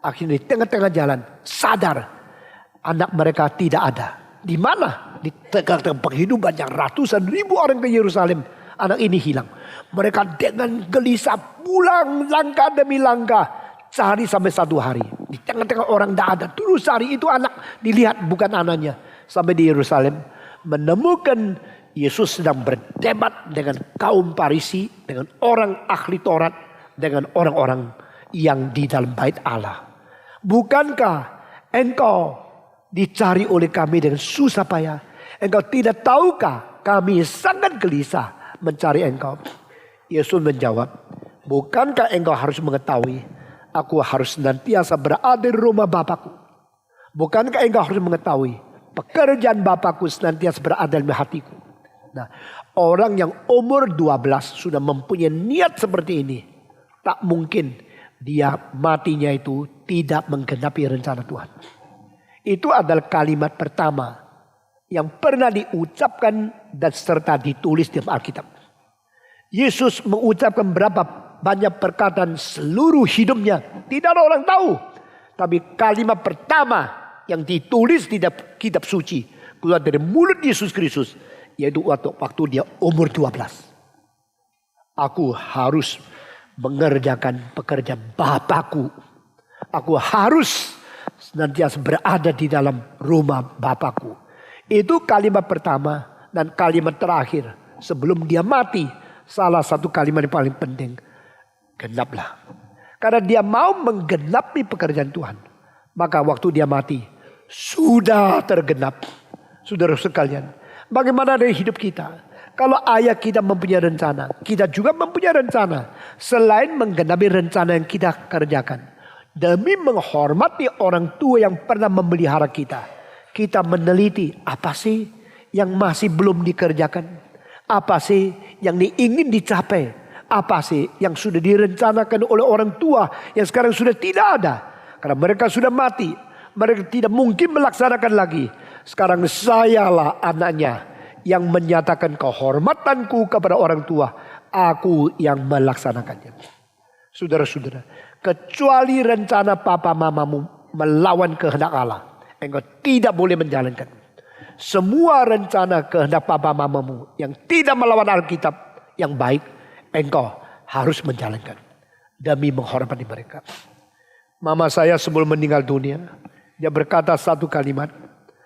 Akhirnya di tengah-tengah jalan sadar anak mereka tidak ada. Di mana? Di tengah-tengah penghidupan yang ratusan ribu orang ke Yerusalem. Anak ini hilang. Mereka dengan gelisah pulang langkah demi langkah. Cari sampai 1 hari. Di tengah-tengah orang tidak ada. Terus cari itu anak. Dilihat bukan anaknya. Sampai di Yerusalem. Menemukan Yesus sedang berdebat dengan kaum Farisi. Dengan orang ahli Taurat. Dengan orang-orang yang di dalam bait Allah. Bukankah engkau dicari oleh kami dengan susah payah? Engkau tidak tahukah kami sangat gelisah mencari engkau? Yesus menjawab, bukankah engkau harus mengetahui aku harus senantiasa berada di rumah Bapakku? Bukankah engkau harus mengetahui pekerjaan Bapakku senantiasa berada di hatiku? Nah, orang yang umur 12 sudah mempunyai niat seperti ini, tak mungkin dia matinya itu tidak menggenapi rencana Tuhan. Itu adalah kalimat pertama yang pernah diucapkan dan serta ditulis di Alkitab. Yesus mengucapkan berapa banyak perkataan seluruh hidupnya. Tidak ada orang tahu. Tapi kalimat pertama yang ditulis di kitab suci keluar dari mulut Yesus Kristus, yaitu waktu dia umur 12. Aku harus mengerjakan pekerjaan Bapakku. Aku harus senantiasa berada di dalam rumah Bapakku. Itu kalimat pertama dan kalimat terakhir sebelum dia mati. Salah satu kalimat yang paling penting. Genaplah. Karena dia mau menggenapi pekerjaan Tuhan. Maka waktu dia mati sudah tergenap. Saudara sekalian, bagaimana dari hidup kita? Kalau ayah kita mempunyai rencana, kita juga mempunyai rencana. Selain menggenapi rencana yang kita kerjakan. Demi menghormati orang tua yang pernah memelihara kita. Kita meneliti apa sih yang masih belum dikerjakan. Apa sih yang ingin dicapai. Apa sih yang sudah direncanakan oleh orang tua yang sekarang sudah tidak ada. Karena mereka sudah mati. Mereka tidak mungkin melaksanakan lagi. Sekarang sayalah anaknya yang menyatakan kehormatanku kepada orang tua. Aku yang melaksanakannya. Saudara-saudara, kecuali rencana papa mamamu melawan kehendak Allah, engkau tidak boleh menjalankan. Semua rencana kehendak papa mamamu yang tidak melawan Alkitab yang baik, engkau harus menjalankan. Demi menghormati mereka. Mama saya sebelum meninggal dunia, dia berkata satu kalimat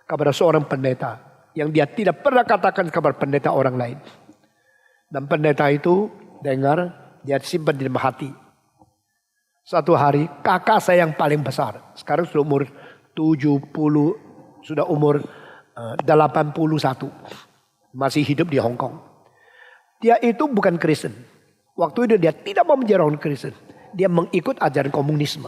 kepada seorang pendeta yang dia tidak pernah katakan kepada pendeta orang lain. Dan pendeta itu dengar, dia simpan di dalam hati. Satu hari kakak saya yang paling besar, sekarang sudah umur 70, sudah umur 81, masih hidup di Hong Kong. Dia itu bukan Kristen. Waktu itu dia tidak mau menjadi orang Kristen. Dia mengikut ajaran komunisme.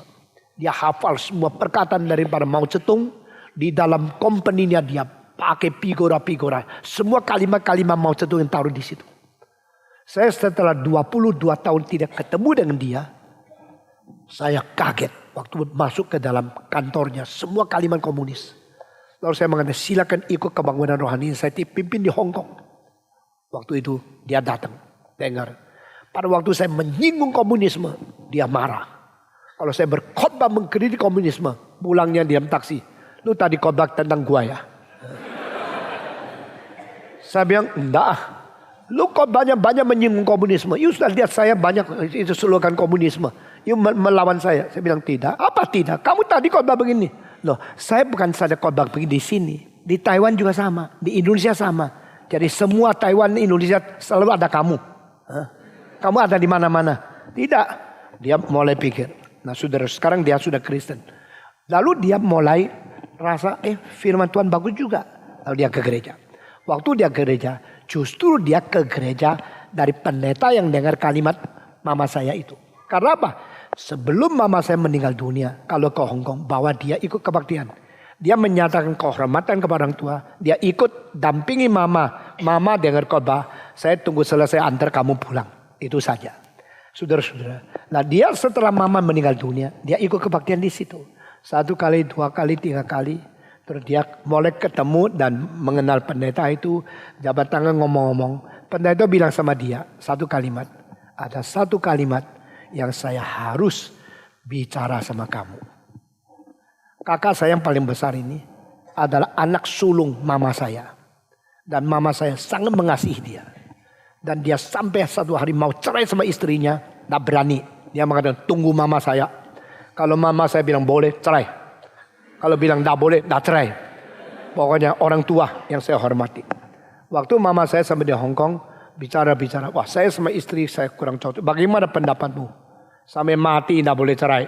Dia hafal semua perkataan daripada Mao Zedong. Di dalam company-nya dia pakai figura-figura. Semua kalimat-kalimat Mao Zedong yang taruh di situ. Saya setelah 22 tahun tidak ketemu dengan dia. Saya kaget waktu masuk ke dalam kantornya. Semua kalimat komunis. Lalu saya mengatakan silakan ikut kebangunan rohani. Saya pimpin di Hong Kong. Waktu itu dia datang. Dengar. Pada waktu saya menyinggung komunisme. Dia marah. Kalau saya berkhotbah mengkritik komunisme. Pulangnya di dalam taksi. Lu tadi khotbah tentang gua ya. Saya bilang enggak. Lu khotbahnya banyak menyinggung komunisme. You sudah lihat saya banyak itu slogan komunisme. You melawan saya. Saya bilang tidak. Apa tidak? Kamu tadi khotbah begini. Loh, saya bukan saja khotbah begini di sini. Di Taiwan juga sama. Di Indonesia sama. Jadi semua Taiwan, Indonesia selalu ada kamu. Kamu ada di mana-mana. Tidak. Dia mulai pikir. Nah saudara, sekarang dia sudah Kristen. Lalu dia mulai rasa firman Tuhan bagus juga. Lalu dia ke gereja. Waktu dia ke gereja, justru dia ke gereja dari pendeta yang dengar kalimat mama saya itu. Karena apa? Sebelum mama saya meninggal dunia, kalau ke Hong Kong, bawa dia ikut kebaktian. Dia menyatakan kehormatan kepada orang tua. Dia ikut dampingi mama. Mama dengar khotbah, saya tunggu selesai antar kamu pulang. Itu saja. Saudara-saudara. Nah dia setelah mama meninggal dunia, dia ikut kebaktian di situ. 1 kali, 2 kali, 3 kali. Terus dia mulai ketemu dan mengenal pendeta itu. Jabat tangan ngomong-ngomong. Pendeta bilang sama dia satu kalimat. Ada satu kalimat yang saya harus bicara sama kamu. Kakak saya yang paling besar ini adalah anak sulung mama saya. Dan mama saya sangat mengasihi dia. Dan dia sampai satu hari mau cerai sama istrinya. Tidak berani. Dia mengatakan tunggu mama saya. Kalau mama saya bilang boleh cerai. Kalau bilang tidak boleh tidak cerai. Pokoknya orang tua yang saya hormati. Waktu mama saya sampai di Hong Kong. Bicara-bicara. Wah saya sama istri saya kurang cocok. Bagaimana pendapatmu? Sampai mati tidak boleh cerai.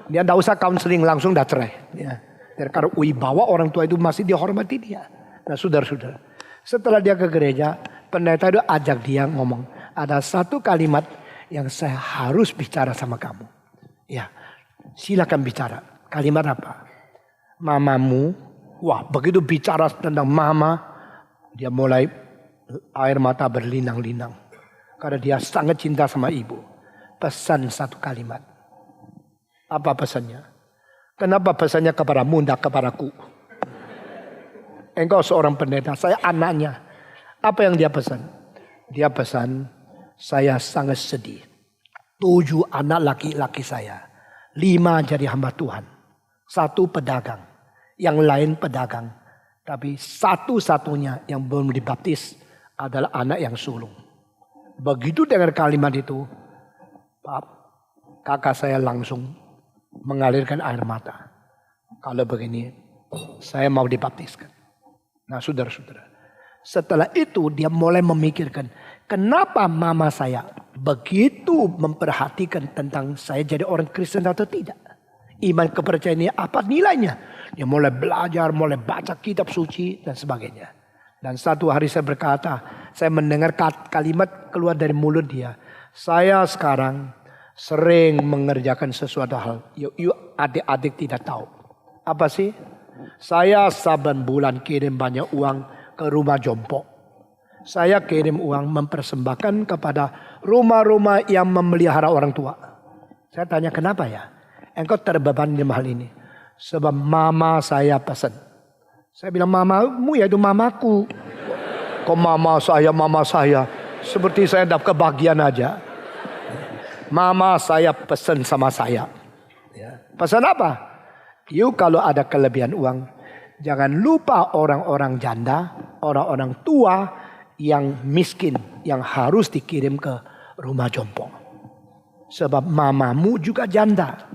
Dia tidak usah counseling langsung dah cerai. Ya. Karena wibawa orang tua itu masih dihormati dia. Nah saudara-saudara. Setelah dia ke gereja. Pendeta itu ajak dia ngomong. Ada satu kalimat yang saya harus bicara sama kamu. Ya silakan bicara. Kalimat apa? Mamamu. Wah begitu bicara tentang mama. Dia mulai air mata berlinang-linang. Karena dia sangat cinta sama ibu. Pesan satu kalimat. Apa pesannya? Kenapa pesannya kepadamu tidak kepadaku? Engkau seorang pendeta, saya anaknya. Apa yang dia pesan? Dia pesan, saya sangat sedih. 7 anak laki-laki saya. 5 jadi hamba Tuhan. 1 pedagang. Yang lain pedagang. Tapi satu-satunya yang belum dibaptis adalah anak yang sulung. Begitu dengar kalimat itu, kakak saya langsung mengalirkan air mata. Kalau begini, saya mau dibaptiskan. Nah saudara-saudara. Setelah itu dia mulai memikirkan. Kenapa mama saya begitu memperhatikan tentang saya jadi orang Kristen atau tidak. Iman kepercayaan ini apa nilainya. Dia mulai belajar, mulai baca kitab suci dan sebagainya. Dan satu hari saya berkata. Saya mendengar kalimat keluar dari mulut dia. Saya sekarang sering mengerjakan sesuatu hal. Yuk adik-adik tidak tahu. Apa sih? Saya saban bulan kirim banyak uang ke rumah jompo. Saya kirim uang mempersembahkan kepada rumah-rumah yang memelihara orang tua. Saya tanya kenapa ya? Engkau terbeban dalam hal ini. Sebab mama saya pesan. Saya bilang mamamu yaitu mamaku. Kok mama saya. Seperti saya dapat kebahagiaan aja. Mama saya pesan sama saya. Ya. Pesan apa? Yuk kalau ada kelebihan uang. Jangan lupa orang-orang janda. Orang-orang tua yang miskin. Yang harus dikirim ke rumah jompo. Sebab mamamu juga janda.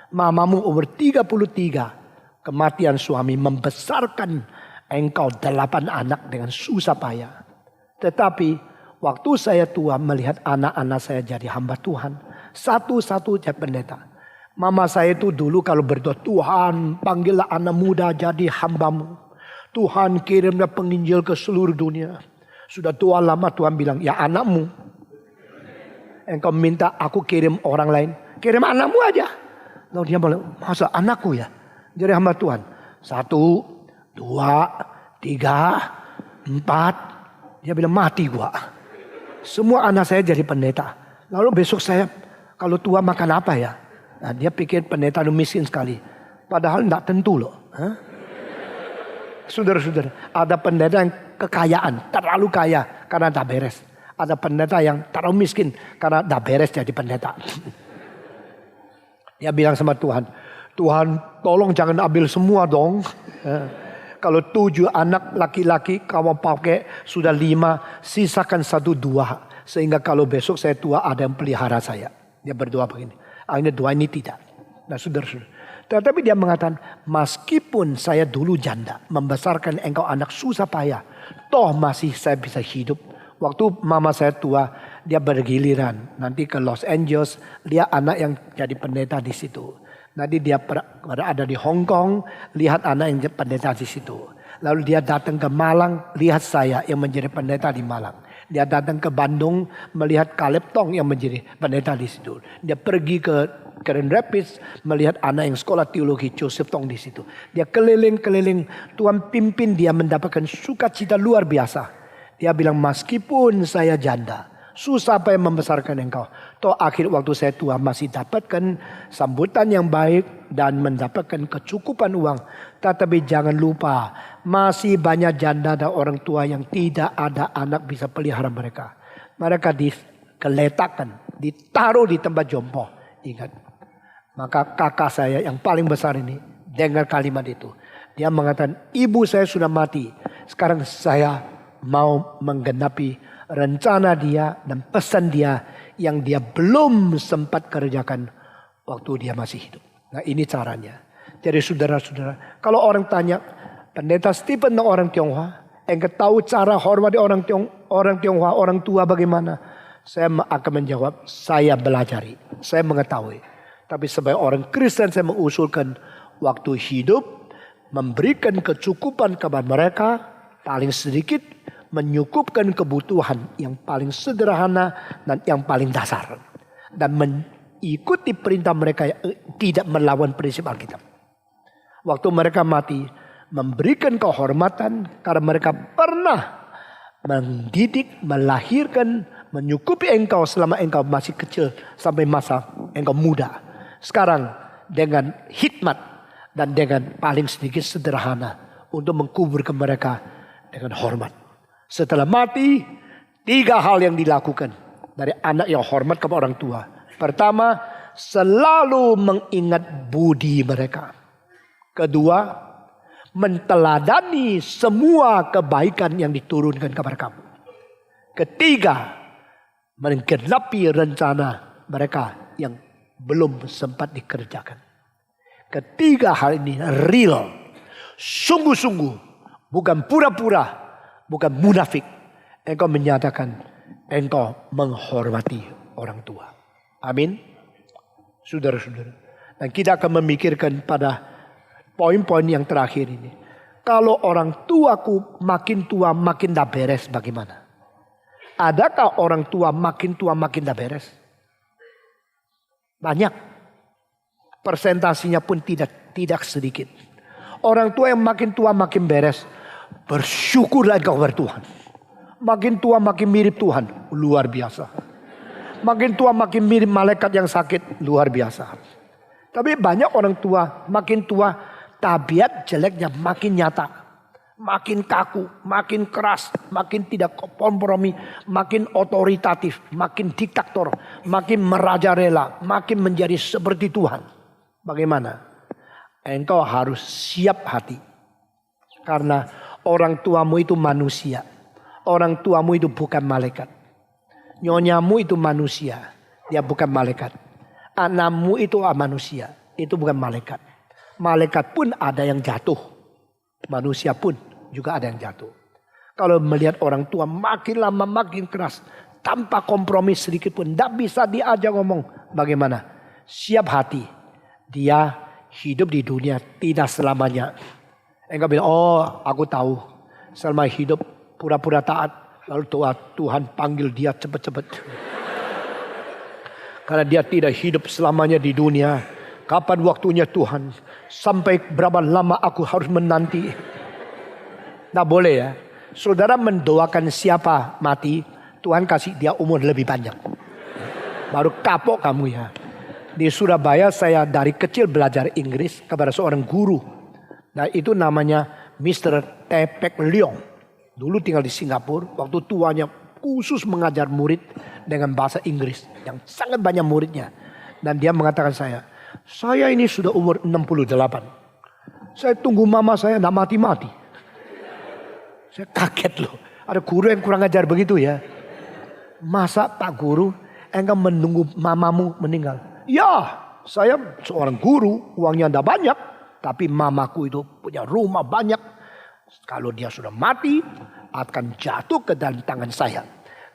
Mamamu umur 33. Kematian suami membesarkan engkau 8 anak dengan susah payah. Tetapi waktu saya tua melihat anak-anak saya jadi hamba Tuhan. Satu-satunya pendeta. Mama saya itu dulu kalau berdoa, Tuhan panggillah anak muda jadi hambamu. Tuhan kirimlah penginjil ke seluruh dunia. Sudah tua lama Tuhan bilang, ya anakmu. Engkau minta aku kirim orang lain. Kirim anakmu aja. Lalu dia bilang, masa anakku ya? Jadi hamba Tuhan. 1, 2, 3, 4. Dia bilang mati gua. Semua anak saya jadi pendeta. Lalu besok saya kalau tua makan apa ya? Nah, dia pikir pendeta itu miskin sekali. Padahal tidak tentu loh. Saudara-saudara, ada pendeta yang kekayaan. Terlalu kaya karena tidak beres. Ada pendeta yang terlalu miskin karena tidak beres jadi pendeta. Dia bilang sama Tuhan. Tuhan tolong jangan ambil semua dong. Kalau 7 anak laki-laki kamu pakai sudah 5. Sisakan 1, 2. Sehingga kalau besok saya tua ada yang pelihara saya. Dia berdoa begini. Akhirnya doa ini tidak. Nah saudara-saudara. Tetapi dia mengatakan. Meskipun saya dulu janda. Membesarkan engkau anak susah payah. Toh masih saya bisa hidup. Waktu mama saya tua. Dia bergiliran. Nanti ke Los Angeles. Lihat anak yang jadi pendeta di situ. Nanti dia berada di Hong Kong. Lihat anak yang jadi pendeta di situ. Lalu dia datang ke Malang. Lihat saya yang menjadi pendeta di Malang. Dia datang ke Bandung melihat Caleb Tong yang menjadi pendeta di situ. Dia pergi ke Grand Rapids melihat anak yang sekolah teologi Joseph Tong di situ. Dia keliling-keliling. Tuhan pimpin dia mendapatkan sukacita luar biasa. Dia bilang meskipun saya janda. Susah apa yang membesarkan engkau. Toh akhir waktu saya tua masih dapatkan sambutan yang baik. dan mendapatkan kecukupan uang. Tetapi jangan lupa, masih banyak janda dan orang tua yang tidak ada anak bisa pelihara mereka. Mereka digeletakkan, ditaruh di tempat jompo. Ingat, maka kakak saya yang paling besar ini dengar kalimat itu. Dia mengatakan, ibu saya sudah mati. Sekarang saya mau menggenapi rencana dia dan pesan dia yang dia belum sempat kerjakan waktu dia masih hidup. Nah, ini caranya. Jadi saudara-saudara, kalau orang tanya, Pendeta Stephen orang Tionghoa, engkau tahu cara hormati orang Tionghoa, orang tua bagaimana? Saya akan menjawab, saya belajari, saya mengetahui. Tapi sebagai orang Kristen saya mengusulkan waktu hidup, memberikan kecukupan kepada mereka, paling sedikit menyukupkan kebutuhan yang paling sederhana dan yang paling dasar. Dan ikuti perintah mereka yang tidak melawan prinsip Alkitab. Waktu mereka mati, memberikan kehormatan karena mereka pernah mendidik, melahirkan, menyukupi engkau selama engkau masih kecil sampai masa engkau muda. Sekarang dengan hikmat dan dengan paling sedikit sederhana untuk mengkuburkan mereka dengan hormat. Setelah mati, 3 hal yang dilakukan dari anak yang hormat kepada orang tua. Pertama, selalu mengingat budi mereka. Kedua, menteladani semua kebaikan yang diturunkan kepada kamu. Ketiga, menggenapi rencana mereka yang belum sempat dikerjakan. Ketiga hal ini real, sungguh-sungguh, bukan pura-pura, bukan munafik. Engkau menyatakan engkau menghormati orang tua. Amin. Saudara-saudara. Dan kita akan memikirkan pada poin-poin yang terakhir ini. Kalau orang tuaku makin tua makin dah beres, bagaimana? Adakah orang tua makin dah beres? Banyak. Persentasinya pun tidak sedikit. Orang tua yang makin tua makin beres, bersyukurlah engkau kepada Tuhan. Makin tua makin mirip Tuhan, luar biasa. Makin tua makin mirip malaikat yang sakit, luar biasa. Tapi banyak orang tua makin tua, tabiat jeleknya makin nyata. Makin kaku, makin keras, makin tidak kompromi, makin otoritatif, makin diktator, makin merajalela, makin menjadi seperti Tuhan. Bagaimana? Engkau harus siap hati. Karena orang tuamu itu manusia. Orang tuamu itu bukan malaikat. Nyonyamu itu manusia. Dia bukan malaikat. Anakmu itu manusia. Itu bukan malaikat. Malaikat pun ada yang jatuh. Manusia pun juga ada yang jatuh. Kalau melihat orang tua makin lama makin keras. Tanpa kompromi sedikit pun. Tidak bisa diajak ngomong. Bagaimana? Siap hati. Dia hidup di dunia tidak selamanya. Engkau bilang, oh aku tahu. Selama hidup pura-pura taat. Lalu Tuhan panggil dia cepat-cepat. Karena dia tidak hidup selamanya di dunia. Kapan waktunya Tuhan? Sampai berapa lama aku harus menanti? Nah boleh ya. Saudara mendoakan siapa mati, Tuhan kasih dia umur lebih banyak. Baru kapok kamu ya. Di Surabaya saya dari kecil belajar Inggris kepada seorang guru. Nah itu namanya Mr. Tepek Leong. Dulu tinggal di Singapura. Waktu tuanya khusus mengajar murid dengan bahasa Inggris. Yang sangat banyak muridnya. Dan dia mengatakan saya ini sudah umur 68. Saya tunggu mama saya tidak mati-mati. Saya kaget loh. Ada guru yang kurang ajar begitu ya. Masa Pak Guru engkau menunggu mamamu meninggal? Ya, saya seorang guru, uangnya tidak banyak. Tapi mamaku itu punya rumah banyak. Kalau dia sudah mati, akan jatuh ke dalam tangan saya.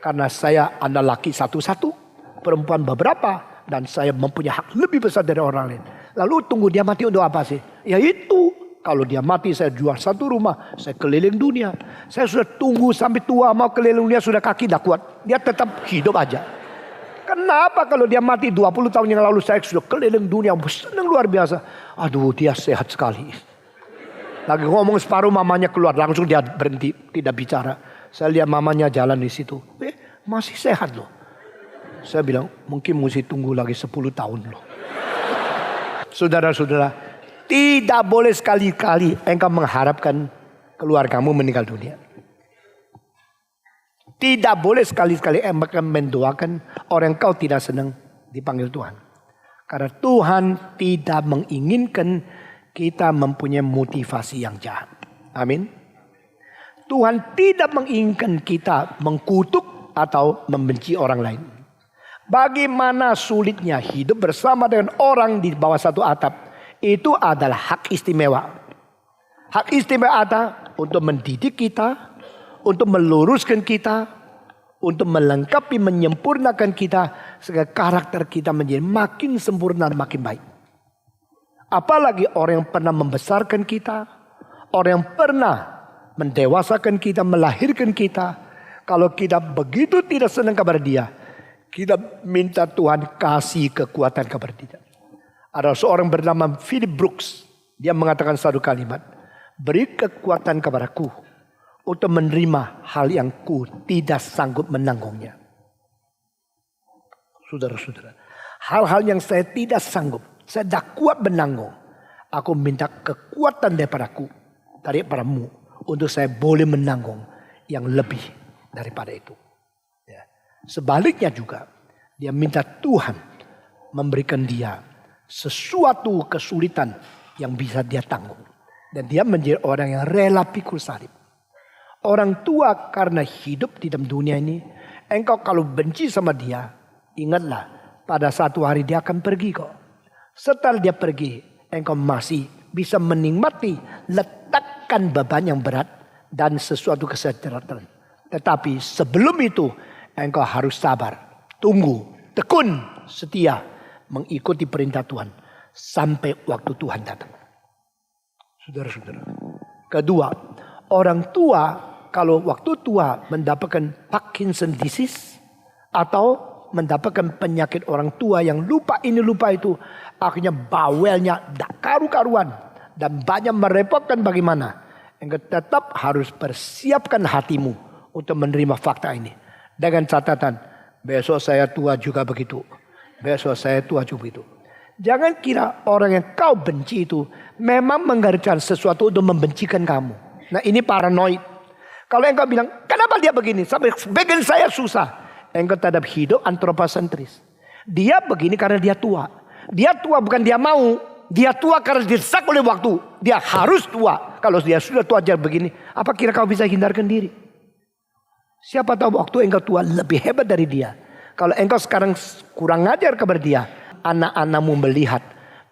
Karena saya anak laki satu-satu, perempuan beberapa. Dan saya mempunyai hak lebih besar dari orang lain. Lalu tunggu dia mati untuk apa sih? Ya itu, kalau dia mati saya jual satu rumah. Saya keliling dunia. Saya sudah tunggu sampai tua mau keliling dunia, sudah kaki tidak kuat. Dia tetap hidup aja. Kenapa kalau dia mati 20 tahun yang lalu saya sudah keliling dunia. Senang luar biasa. Aduh dia sehat sekali. Lagi ngomong separuh mamanya keluar. Langsung dia berhenti. Tidak bicara. Saya lihat mamanya jalan di situ. Masih sehat loh. Saya bilang mungkin mesti tunggu lagi 10 tahun loh. Saudara-saudara, tidak boleh sekali-kali engkau mengharapkan keluargamu meninggal dunia. Tidak boleh sekali-kali engkau mendoakan orang kau tidak senang dipanggil Tuhan. Karena Tuhan tidak menginginkan kita mempunyai motivasi yang jahat. Amin. Tuhan tidak menginginkan kita mengkutuk atau membenci orang lain. Bagaimana sulitnya hidup bersama dengan orang di bawah satu atap. Itu adalah hak istimewa. Hak istimewa ada untuk mendidik kita, untuk meluruskan kita, untuk melengkapi, menyempurnakan kita, sehingga karakter kita menjadi makin sempurna dan makin baik. Apalagi orang yang pernah membesarkan kita, orang yang pernah mendewasakan kita, melahirkan kita. Kalau kita begitu tidak senang kepada dia, kita minta Tuhan kasih kekuatan kepada dia. Ada seorang bernama Philip Brooks, dia mengatakan satu kalimat, beri kekuatan kepadaku untuk menerima hal yang ku tidak sanggup menanggungnya. Saudara-saudara, hal-hal yang saya tidak sanggup, saya tidak kuat menanggung, aku minta kekuatan daripadamu untuk saya boleh menanggung yang lebih daripada itu. Ya. Sebaliknya juga, dia minta Tuhan memberikan dia sesuatu kesulitan yang bisa dia tanggung. Dan dia menjadi orang yang rela pikul salib. Orang tua karena hidup di dalam dunia ini, engkau kalau benci sama dia, ingatlah pada satu hari dia akan pergi kok. Setelah dia pergi, engkau masih bisa menikmati letakkan beban yang berat dan sesuatu kesejahteraan. Tetapi sebelum itu, engkau harus sabar, tunggu, tekun, setia, mengikuti perintah Tuhan sampai waktu Tuhan datang. Saudara-saudara. Kedua, orang tua kalau waktu tua mendapatkan Parkinson disease atau mendapatkan penyakit orang tua yang lupa ini lupa itu, akhirnya bawelnya tak karu-karuan dan banyak merepotkan bagaimana. Engkau tetap harus persiapkan hatimu untuk menerima fakta ini. Dengan catatan, besok saya tua juga begitu. Besok saya tua juga begitu. Jangan kira orang yang kau benci itu memang menggariskan sesuatu untuk membencikan kamu. Nah ini paranoid. Kalau engkau bilang, kenapa dia begini? Sampai bagian saya susah. Engkau tetap hidup antroposentris. Dia begini karena dia tua. Dia tua bukan dia mau. Dia tua karena didesak oleh waktu. Dia harus tua. Kalau dia sudah tua aja begini, apa kira kau bisa hindarkan diri? Siapa tahu waktu engkau tua lebih hebat dari dia. Kalau engkau sekarang kurang ajar kepada dia, anak-anakmu melihat,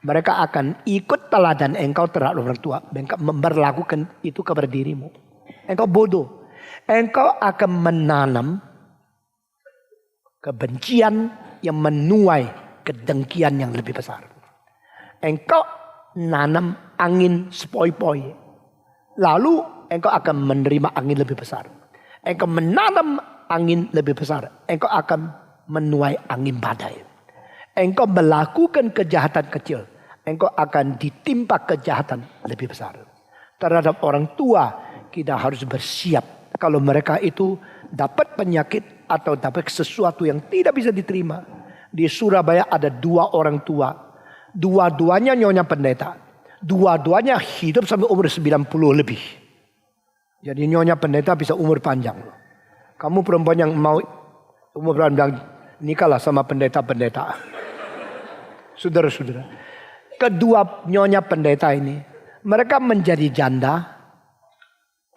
mereka akan ikut teladan engkau terhadap orang tua. Engkau memperlakukan itu kepada dirimu. Engkau bodoh. Engkau akan menanam kebencian yang menuai kedengkian yang lebih besar. Engkau nanam angin sepoi-poi. Lalu engkau akan menerima angin lebih besar. Engkau menanam angin lebih besar. Engkau akan menuai angin badai. Engkau melakukan kejahatan kecil. Engkau akan ditimpa kejahatan lebih besar. Terhadap orang tua kita harus bersiap. Kalau mereka itu dapat penyakit atau dapat sesuatu yang tidak bisa diterima. Di Surabaya ada 2 orang tua. Dua-duanya nyonya pendeta. Dua-duanya hidup sampai umur 90 lebih. Jadi nyonya pendeta bisa umur panjang. Kamu perempuan yang mau umur panjang, nikahlah sama pendeta-pendeta. Saudara-saudara. Kedua nyonya pendeta ini, mereka menjadi janda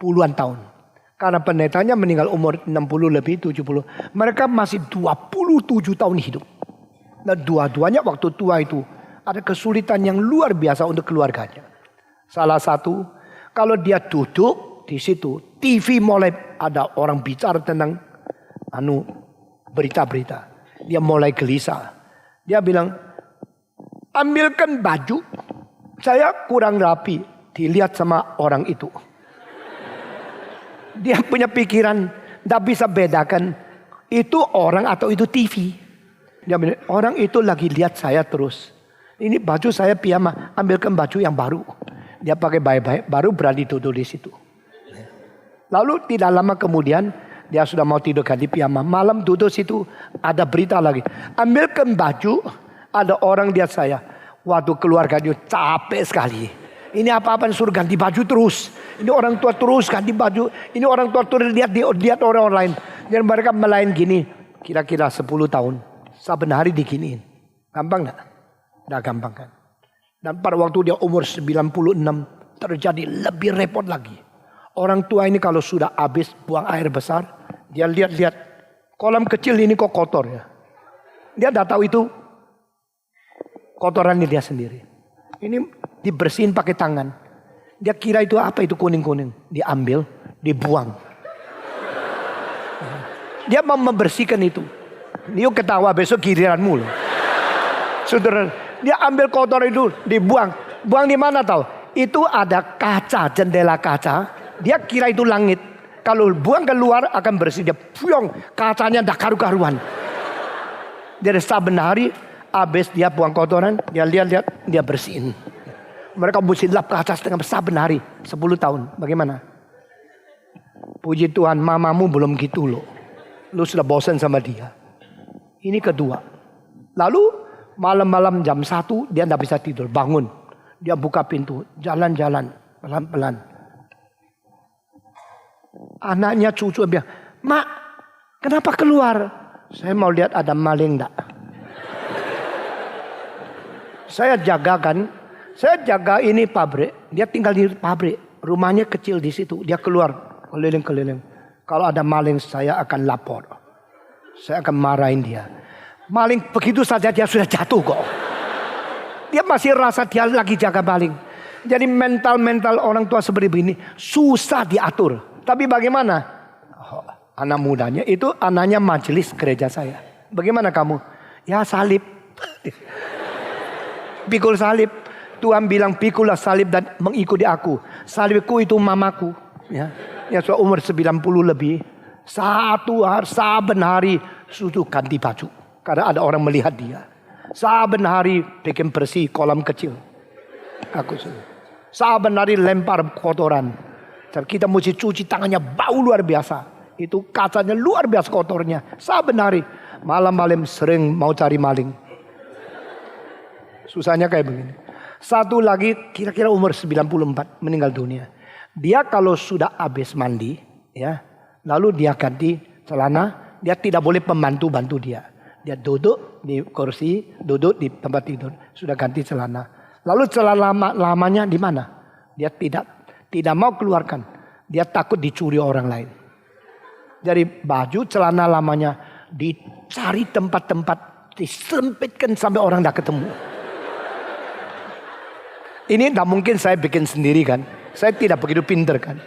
puluhan tahun. Karena pendetanya meninggal umur 60 lebih 70. Mereka masih 27 tahun hidup. Nah dua-duanya waktu tua itu ada kesulitan yang luar biasa untuk keluarganya. Salah satu, kalau dia duduk di situ, TV mulai ada orang bicara tentang berita-berita. Dia mulai gelisah. Dia bilang, ambilkan baju, saya kurang rapi. Dilihat sama orang itu. Dia punya pikiran, tidak bisa bedakan itu orang atau itu TV. Dia bilang, orang itu lagi lihat saya terus. Ini baju saya piyama, ambilkan baju yang baru. Dia pakai baik-baik, baru berani duduk di situ. Lalu tidak lama kemudian, dia sudah mau tidur ganti piyama. Malam duduk situ, ada berita lagi. Ambilkan baju, ada orang lihat saya. Waktu keluarganya capek sekali. Ini apa-apa suruh ganti baju terus. Ini orang tua terus ganti baju. Ini orang tua terus lihat orang lain. Dan mereka melayan gini. Kira-kira 10 tahun. Saben hari diginiin. Gampang gak? Nggak gampang kan? Dan pada waktu dia umur 96. Terjadi lebih repot lagi. Orang tua ini kalau sudah habis buang air besar. Dia lihat-lihat. Kolam kecil ini kok kotor ya. Dia tidak tahu itu kotorannya dia sendiri. Ini dibersihin pakai tangan. Dia kira itu apa itu kuning-kuning. Diambil, dibuang. Dia mau membersihkan itu. Dia ketawa besok giliranmu loh. Saudara, dia ambil kotor itu, dibuang. Buang di mana tahu? Itu ada kaca, jendela kaca. Dia kira itu langit. Kalau buang keluar akan bersih. Dia buang, kacanya dah karu-karuan. Dari saben hari habis dia buang kotoran, dia lihat-lihat, dia bersihin. Mereka mesti lap kaca setengah saben hari, 10 tahun. Bagaimana? Puji Tuhan, mamamu belum gitu loh. Lu sudah bosan sama dia. Ini kedua. Lalu malam-malam jam 1 dia tidak bisa tidur, bangun. Dia buka pintu, jalan-jalan, pelan-pelan. Anaknya cucu bilang, "Mak, kenapa keluar?" "Saya mau lihat ada maling enggak." Saya jaga ini pabrik. Dia tinggal di pabrik. Rumahnya kecil di situ. Dia keluar keliling-keliling. Kalau ada maling saya akan lapor. Saya akan marahin dia. Maling begitu saja dia sudah jatuh kok. Dia masih rasa dia lagi jaga maling. Jadi mental orang tua seperti ini susah diatur. Tapi bagaimana? Anak mudanya itu anaknya majelis gereja saya. Bagaimana kamu? Ya salib. Pikul salib. Tuhan bilang pikulah salib dan mengikuti aku. Salibku itu mamaku. Ya sudah umur 90 lebih. Saben hari sudah ganti baju. Karena ada orang melihat dia. Saben hari bikin bersih kolam kecil. Aku saben hari lempar kotoran. Kita mesti cuci tangannya, bau luar biasa. Itu kacanya luar biasa kotornya. Saben hari. Malam-malam sering mau cari maling. Susahnya kayak begini. Satu lagi kira-kira umur 94 meninggal dunia. Dia kalau sudah habis mandi, ya, lalu dia ganti celana, dia tidak boleh pembantu-bantu dia. Dia duduk di kursi, duduk di tempat tidur, sudah ganti celana. Lalu celana lamanya di mana? Dia tidak mau keluarkan. Dia takut dicuri orang lain. Jadi baju celana lamanya dicari tempat-tempat, disempitkan sampai orang tidak ketemu. Ini tidak mungkin saya bikin sendiri kan. Saya tidak begitu pinter kan.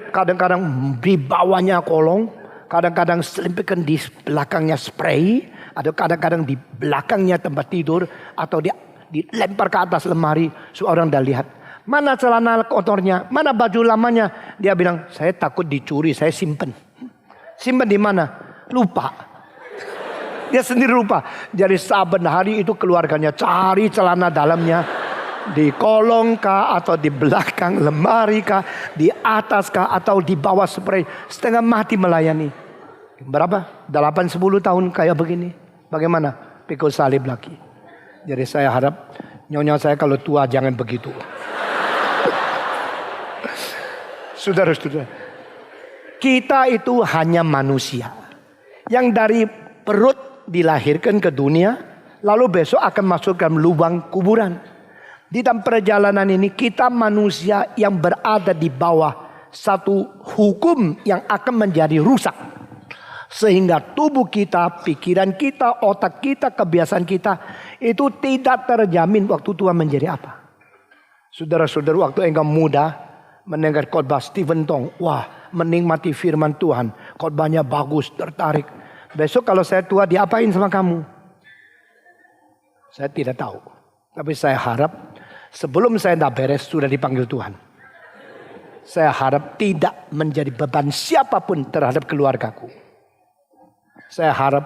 Kadang-kadang di bawahnya kolong. Kadang-kadang selimpitkan di belakangnya spray. Atau kadang-kadang di belakangnya tempat tidur. Atau dilempar ke atas lemari. Supaya orang dah lihat. Mana celana kotornya? Mana baju lamanya? Dia bilang, saya takut dicuri. Saya simpen. Simpen di mana? Lupa. Dia sendiri lupa. Jadi saben hari itu keluarganya cari celana dalamnya. Di kolong kah, atau di belakang lemari kah, di atas kah, atau di bawah spray. Setengah mati melayani. Berapa? 8-10 tahun kayak begini. Bagaimana? Pikul salib lagi. Jadi saya harap nyonya saya kalau tua jangan begitu. Saudara-saudara, kita itu hanya manusia yang dari perut dilahirkan ke dunia, lalu besok akan masuk ke lubang kuburan. Di dalam perjalanan ini kita manusia yang berada di bawah satu hukum yang akan menjadi rusak. Sehingga tubuh kita, pikiran kita, otak kita, kebiasaan kita itu tidak terjamin waktu tua menjadi apa. Saudara-saudara, waktu engkau muda mendengar khotbah Stephen Tong, wah, menikmati firman Tuhan, khotbahnya bagus, tertarik. Besok kalau saya tua diapain sama kamu? Saya tidak tahu. Tapi saya harap sebelum saya tidak beres sudah dipanggil Tuhan. Saya harap tidak menjadi beban siapapun terhadap keluargaku. Saya harap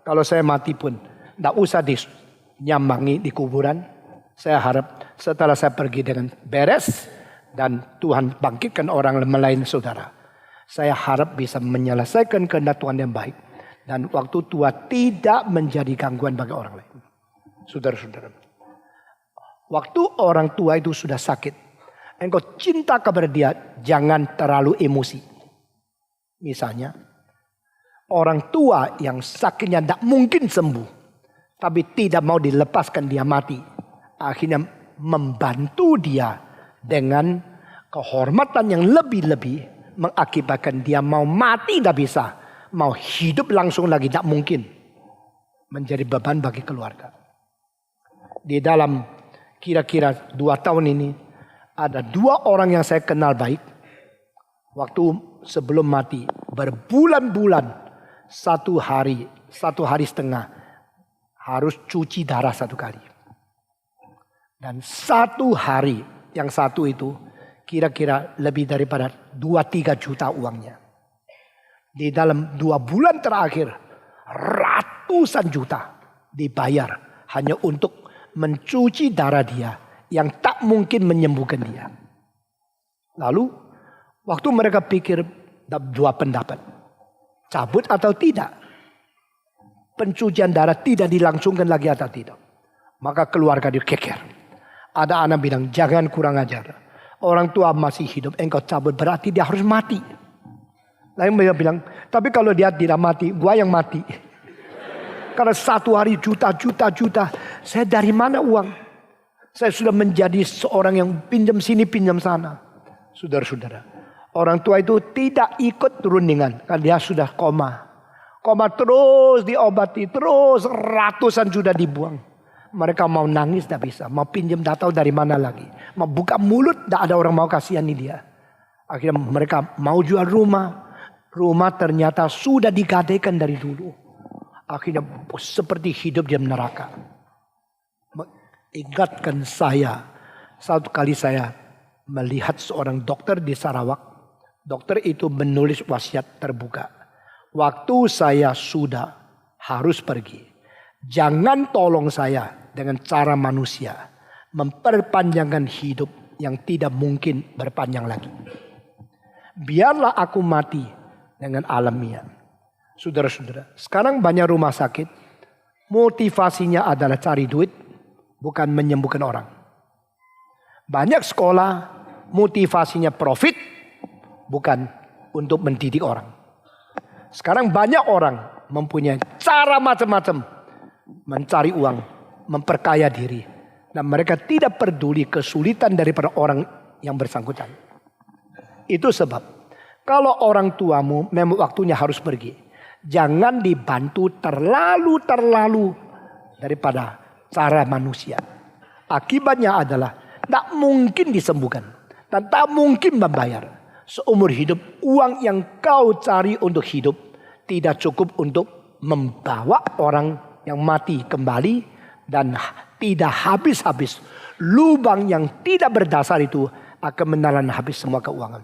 kalau saya mati pun tidak usah dinyambangi di kuburan. Saya harap setelah saya pergi dengan beres dan Tuhan bangkitkan orang lain saudara. Saya harap bisa menyelesaikan kehendak Tuhan yang baik. Dan waktu tua tidak menjadi gangguan bagi orang lain. Saudara-saudara. Waktu orang tua itu sudah sakit, engkau cinta kepada dia, jangan terlalu emosi. Misalnya, orang tua yang sakitnya tidak mungkin sembuh, tapi tidak mau dilepaskan dia mati. Akhirnya membantu dia dengan kehormatan yang lebih-lebih, mengakibatkan dia mau mati tidak bisa, mau hidup langsung lagi tidak mungkin. Menjadi beban bagi keluarga. Di dalam kira-kira 2 tahun ini, ada 2 orang yang saya kenal baik. Waktu sebelum mati, berbulan-bulan, 1 hari, 1,5 hari harus cuci darah 1 kali. Dan 1 hari, yang satu itu kira-kira lebih daripada 2-3 juta uangnya. Di dalam 2 bulan terakhir, ratusan juta dibayar hanya untuk mencuci darah dia yang tak mungkin menyembuhkan dia. Lalu waktu mereka pikir 2 pendapat, cabut atau tidak, pencucian darah tidak dilangsungkan lagi atau tidak, maka keluarga dia keker. Ada anak bilang, jangan kurang ajar, orang tua masih hidup, engkau cabut berarti dia harus mati. Lain mereka bilang, tapi kalau dia tidak mati, gua yang mati. Karena 1 hari juta. Saya dari mana uang? Saya sudah menjadi seorang yang pinjam sini, pinjam sana. Saudara-saudara, orang tua itu tidak ikut rundingan. Karena dia sudah koma. Koma terus diobati, terus ratusan juta dibuang. Mereka mau nangis tidak bisa. Mau pinjam tidak tahu dari mana lagi. Mau buka mulut tidak ada orang mau kasihani dia. Akhirnya mereka mau jual rumah. Rumah ternyata sudah digadaikan dari dulu. Akhirnya seperti hidup di neraka. Ingatkan saya. Satu kali saya melihat seorang dokter di Sarawak. Dokter itu menulis wasiat terbuka. Waktu saya sudah harus pergi. Jangan tolong saya dengan cara manusia. Memperpanjangkan hidup yang tidak mungkin berpanjang lagi. Biarlah aku mati dengan alamiah. Saudara-saudara, sekarang banyak rumah sakit, motivasinya adalah cari duit, bukan menyembuhkan orang. Banyak sekolah, motivasinya profit, bukan untuk mendidik orang. Sekarang banyak orang mempunyai cara macam-macam mencari uang, memperkaya diri. Dan mereka tidak peduli kesulitan daripada orang yang bersangkutan. Itu sebab kalau orang tuamu memang waktunya harus pergi, jangan dibantu terlalu daripada cara manusia. Akibatnya adalah tak mungkin disembuhkan dan tak mungkin membayar. Seumur hidup uang yang kau cari untuk hidup tidak cukup untuk membawa orang yang mati kembali dan tidak habis-habis. Lubang yang tidak berdasar itu akan menelan habis semua keuangan.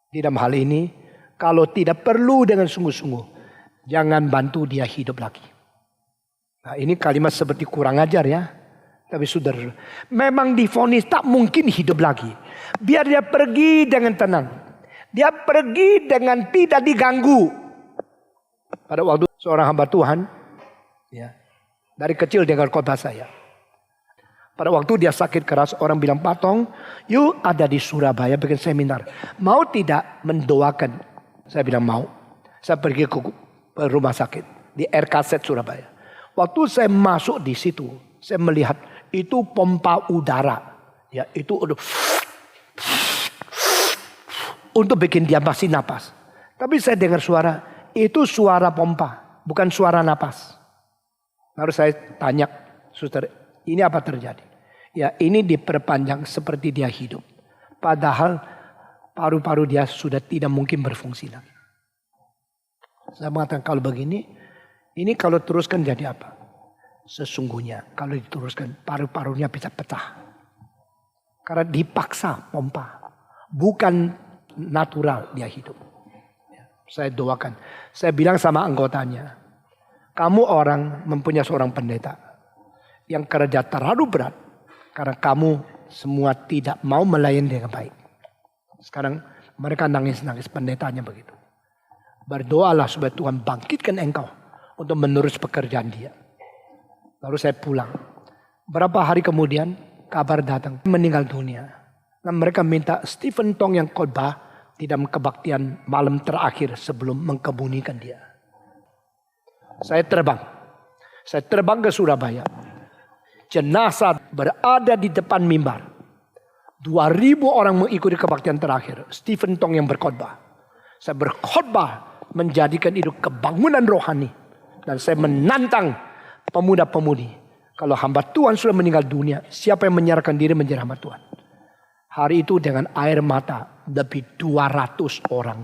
Di dalam hal ini, kalau tidak perlu dengan sungguh-sungguh, jangan bantu dia hidup lagi. Nah, ini kalimat seperti kurang ajar ya. Tapi saudara, memang divonis tak mungkin hidup lagi. Biar dia pergi dengan tenang. Dia pergi dengan tidak diganggu. Pada waktu seorang hamba Tuhan, ya, dari kecil dengar khotbah saya. Pada waktu dia sakit keras, orang bilang, Pak Tong, yuk ada di Surabaya bikin seminar. Mau tidak mendoakan? Saya bilang mau. Saya pergi ke rumah sakit di RKZ Surabaya. Waktu saya masuk di situ, saya melihat itu pompa udara. Ya, itu untuk bikin dia masih napas. Tapi saya dengar suara, itu suara pompa, bukan suara napas. Lalu saya tanya, suster, ini apa terjadi? Ya, ini diperpanjang seperti dia hidup. Padahal paru-paru dia sudah tidak mungkin berfungsi lagi. Saya mengatakan kalau begini, ini kalau teruskan jadi apa? Sesungguhnya kalau diteruskan paru-parunya bisa pecah. Karena dipaksa pompa. Bukan natural dia hidup. Saya doakan. Saya bilang sama anggotanya. Kamu orang mempunyai seorang pendeta. Yang kerja terlalu berat. Karena kamu semua tidak mau melayani dengan baik. Sekarang mereka nangis-nangis, pendetanya begitu. Berdoalah supaya Tuhan bangkitkan engkau untuk menerus pekerjaan dia. Lalu saya pulang. Berapa hari kemudian kabar datang meninggal dunia. Dan mereka minta Stephen Tong yang khotbah di dalam kebaktian malam terakhir sebelum mengkebumikan dia. Saya terbang ke Surabaya. Jenazah berada di depan mimbar. 2.000 orang mengikuti kebaktian terakhir. Stephen Tong yang berkhotbah. Saya berkhotbah menjadikan itu kebangunan rohani. Dan saya menantang pemuda-pemudi. Kalau hamba Tuhan sudah meninggal dunia, siapa yang menyerahkan diri menjadi hamba Tuhan? Hari itu dengan air mata lebih 200 orang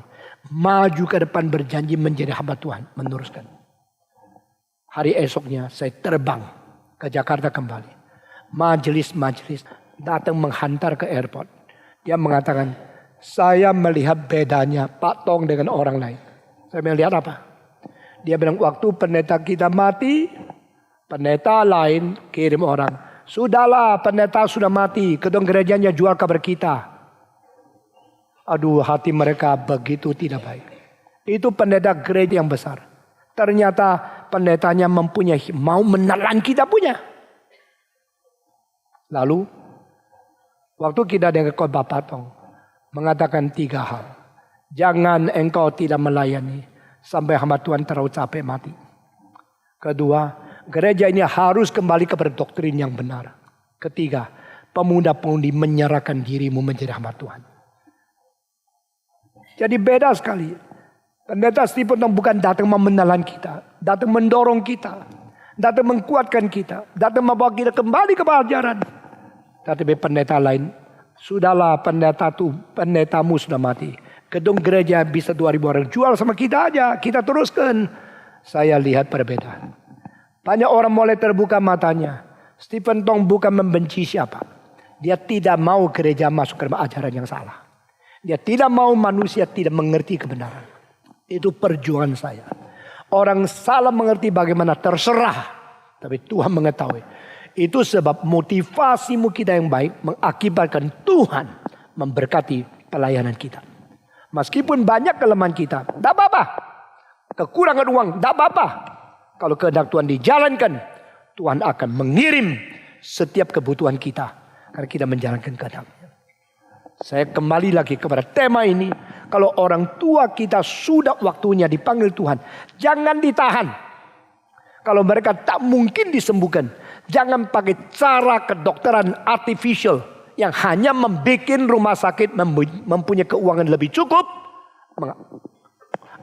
maju ke depan berjanji menjadi hamba Tuhan, meneruskan. Hari esoknya saya terbang ke Jakarta kembali. Majelis datang menghantar ke airport. Dia mengatakan, saya melihat bedanya Pak Tong dengan orang lain. Saya melihat apa? Dia bilang waktu pendeta kita mati, pendeta lain kirim orang. Sudahlah, pendeta sudah mati, gedung gerejanya jual kabar kita. Aduh, hati mereka begitu tidak baik. Itu pendeta gereja yang besar. Ternyata pendetanya mempunyai, mau menelan kita punya. Lalu, waktu kita dengan khotbah Pak Tong, mengatakan 3 hal. Jangan engkau tidak melayani sampai hamba Tuhan terlalu capek mati. Kedua, gereja ini harus kembali kepada doktrin yang benar. Ketiga, pemuda-pemudi menyerahkan dirimu menjadi hamba Tuhan. Jadi beda sekali. Pendeta Stephen Tong bukan datang memenelan kita. Datang mendorong kita. Datang menguatkan kita. Datang membawa kita kembali ke ajaran. Tetapi pendeta lain, sudahlah pendetamu sudah mati. Gedung gereja bisa 2.000 orang jual sama kita aja. Kita teruskan. Saya lihat perbedaan. Banyak orang mulai terbuka matanya. Stephen Tong bukan membenci siapa. Dia tidak mau gereja masuk ke dalam ajaran yang salah. Dia tidak mau manusia tidak mengerti kebenaran. Itu perjuangan saya. Orang salah mengerti bagaimana terserah. Tapi Tuhan mengetahui. Itu sebab motivasimu kita yang baik mengakibatkan Tuhan memberkati pelayanan kita. Meskipun banyak kelemahan kita. Tidak apa-apa. Kekurangan uang. Tidak apa-apa. Kalau kehendak Tuhan dijalankan, Tuhan akan mengirim setiap kebutuhan kita. Karena kita menjalankan kehendak-Nya. Saya kembali lagi kepada tema ini. Kalau orang tua kita sudah waktunya dipanggil Tuhan, jangan ditahan. Kalau mereka tak mungkin disembuhkan, jangan pakai cara kedokteran artificial yang hanya membuat rumah sakit mempunyai keuangan lebih cukup,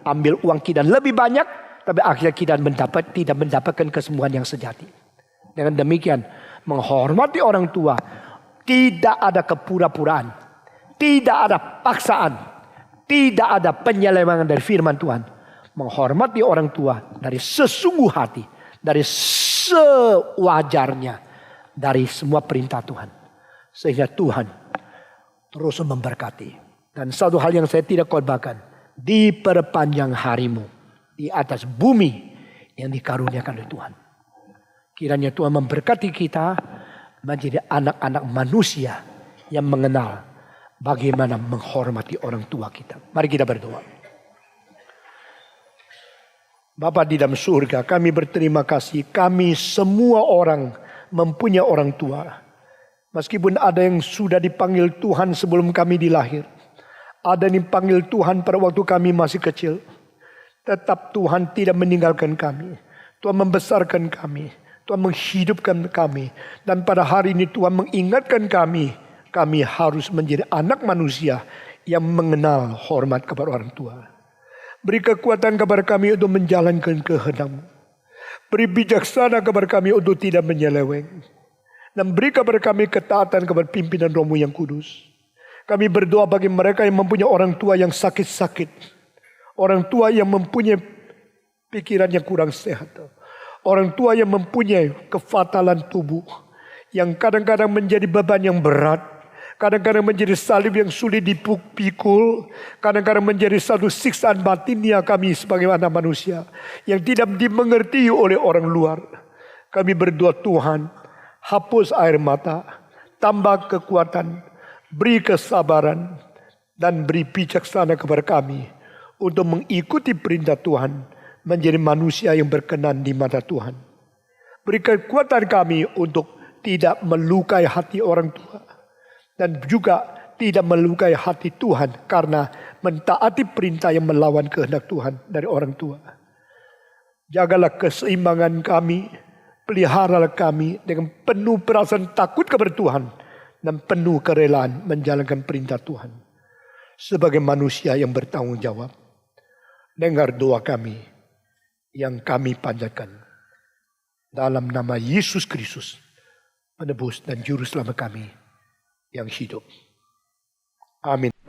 ambil uang kita lebih banyak, tapi akhirnya kita tidak mendapatkan kesembuhan yang sejati. Dengan demikian, menghormati orang tua tidak ada kepura-puraan, tidak ada paksaan, tidak ada penyelewengan dari firman Tuhan. Menghormati orang tua dari sesungguh hati, dari sewajarnya, dari semua perintah Tuhan. Sehingga Tuhan terus memberkati. Dan satu hal yang saya tidak khotbahkan, diperpanjang harimu di atas bumi yang dikaruniakan oleh Tuhan. Kiranya Tuhan memberkati kita menjadi anak-anak manusia yang mengenal bagaimana menghormati orang tua kita. Mari kita berdoa. Bapa di dalam surga, kami berterima kasih. Kami semua orang mempunyai orang tua. Meskipun ada yang sudah dipanggil Tuhan sebelum kami dilahir. Ada yang dipanggil Tuhan pada waktu kami masih kecil. Tetap Tuhan tidak meninggalkan kami. Tuhan membesarkan kami. Tuhan menghidupkan kami. Dan pada hari ini Tuhan mengingatkan kami. Kami harus menjadi anak manusia yang mengenal hormat kepada orang tua. Beri kekuatan kepada kami untuk menjalankan kehendak-Mu. Beri bijaksana kepada kami untuk tidak menyeleweng. Dan beri kepada kami ketaatan kepada pimpinan Roh-Mu yang kudus. Kami berdoa bagi mereka yang mempunyai orang tua yang sakit-sakit. Orang tua yang mempunyai pikiran yang kurang sehat. Orang tua yang mempunyai kefatalan tubuh. Yang kadang-kadang menjadi beban yang berat. Kadang-kadang menjadi salib yang sulit dipikul. Kadang-kadang menjadi satu siksaan batinnya kami sebagai anak manusia. Yang tidak dimengerti oleh orang luar. Kami berdoa Tuhan, hapus air mata. Tambah kekuatan. Beri kesabaran. Dan beri bijaksana kepada kami. Untuk mengikuti perintah Tuhan. Menjadi manusia yang berkenan di mata Tuhan. Beri kekuatan kami untuk tidak melukai hati orang tua. Dan juga tidak melukai hati Tuhan karena mentaati perintah yang melawan kehendak Tuhan dari orang tua. Jagalah keseimbangan kami, peliharalah kami dengan penuh perasaan takut kepada Tuhan dan penuh kerelaan menjalankan perintah Tuhan. Sebagai manusia yang bertanggung jawab, dengar doa kami yang kami panjatkan. Dalam nama Yesus Kristus, penebus dan juru selamat kami yang hidup. Amin.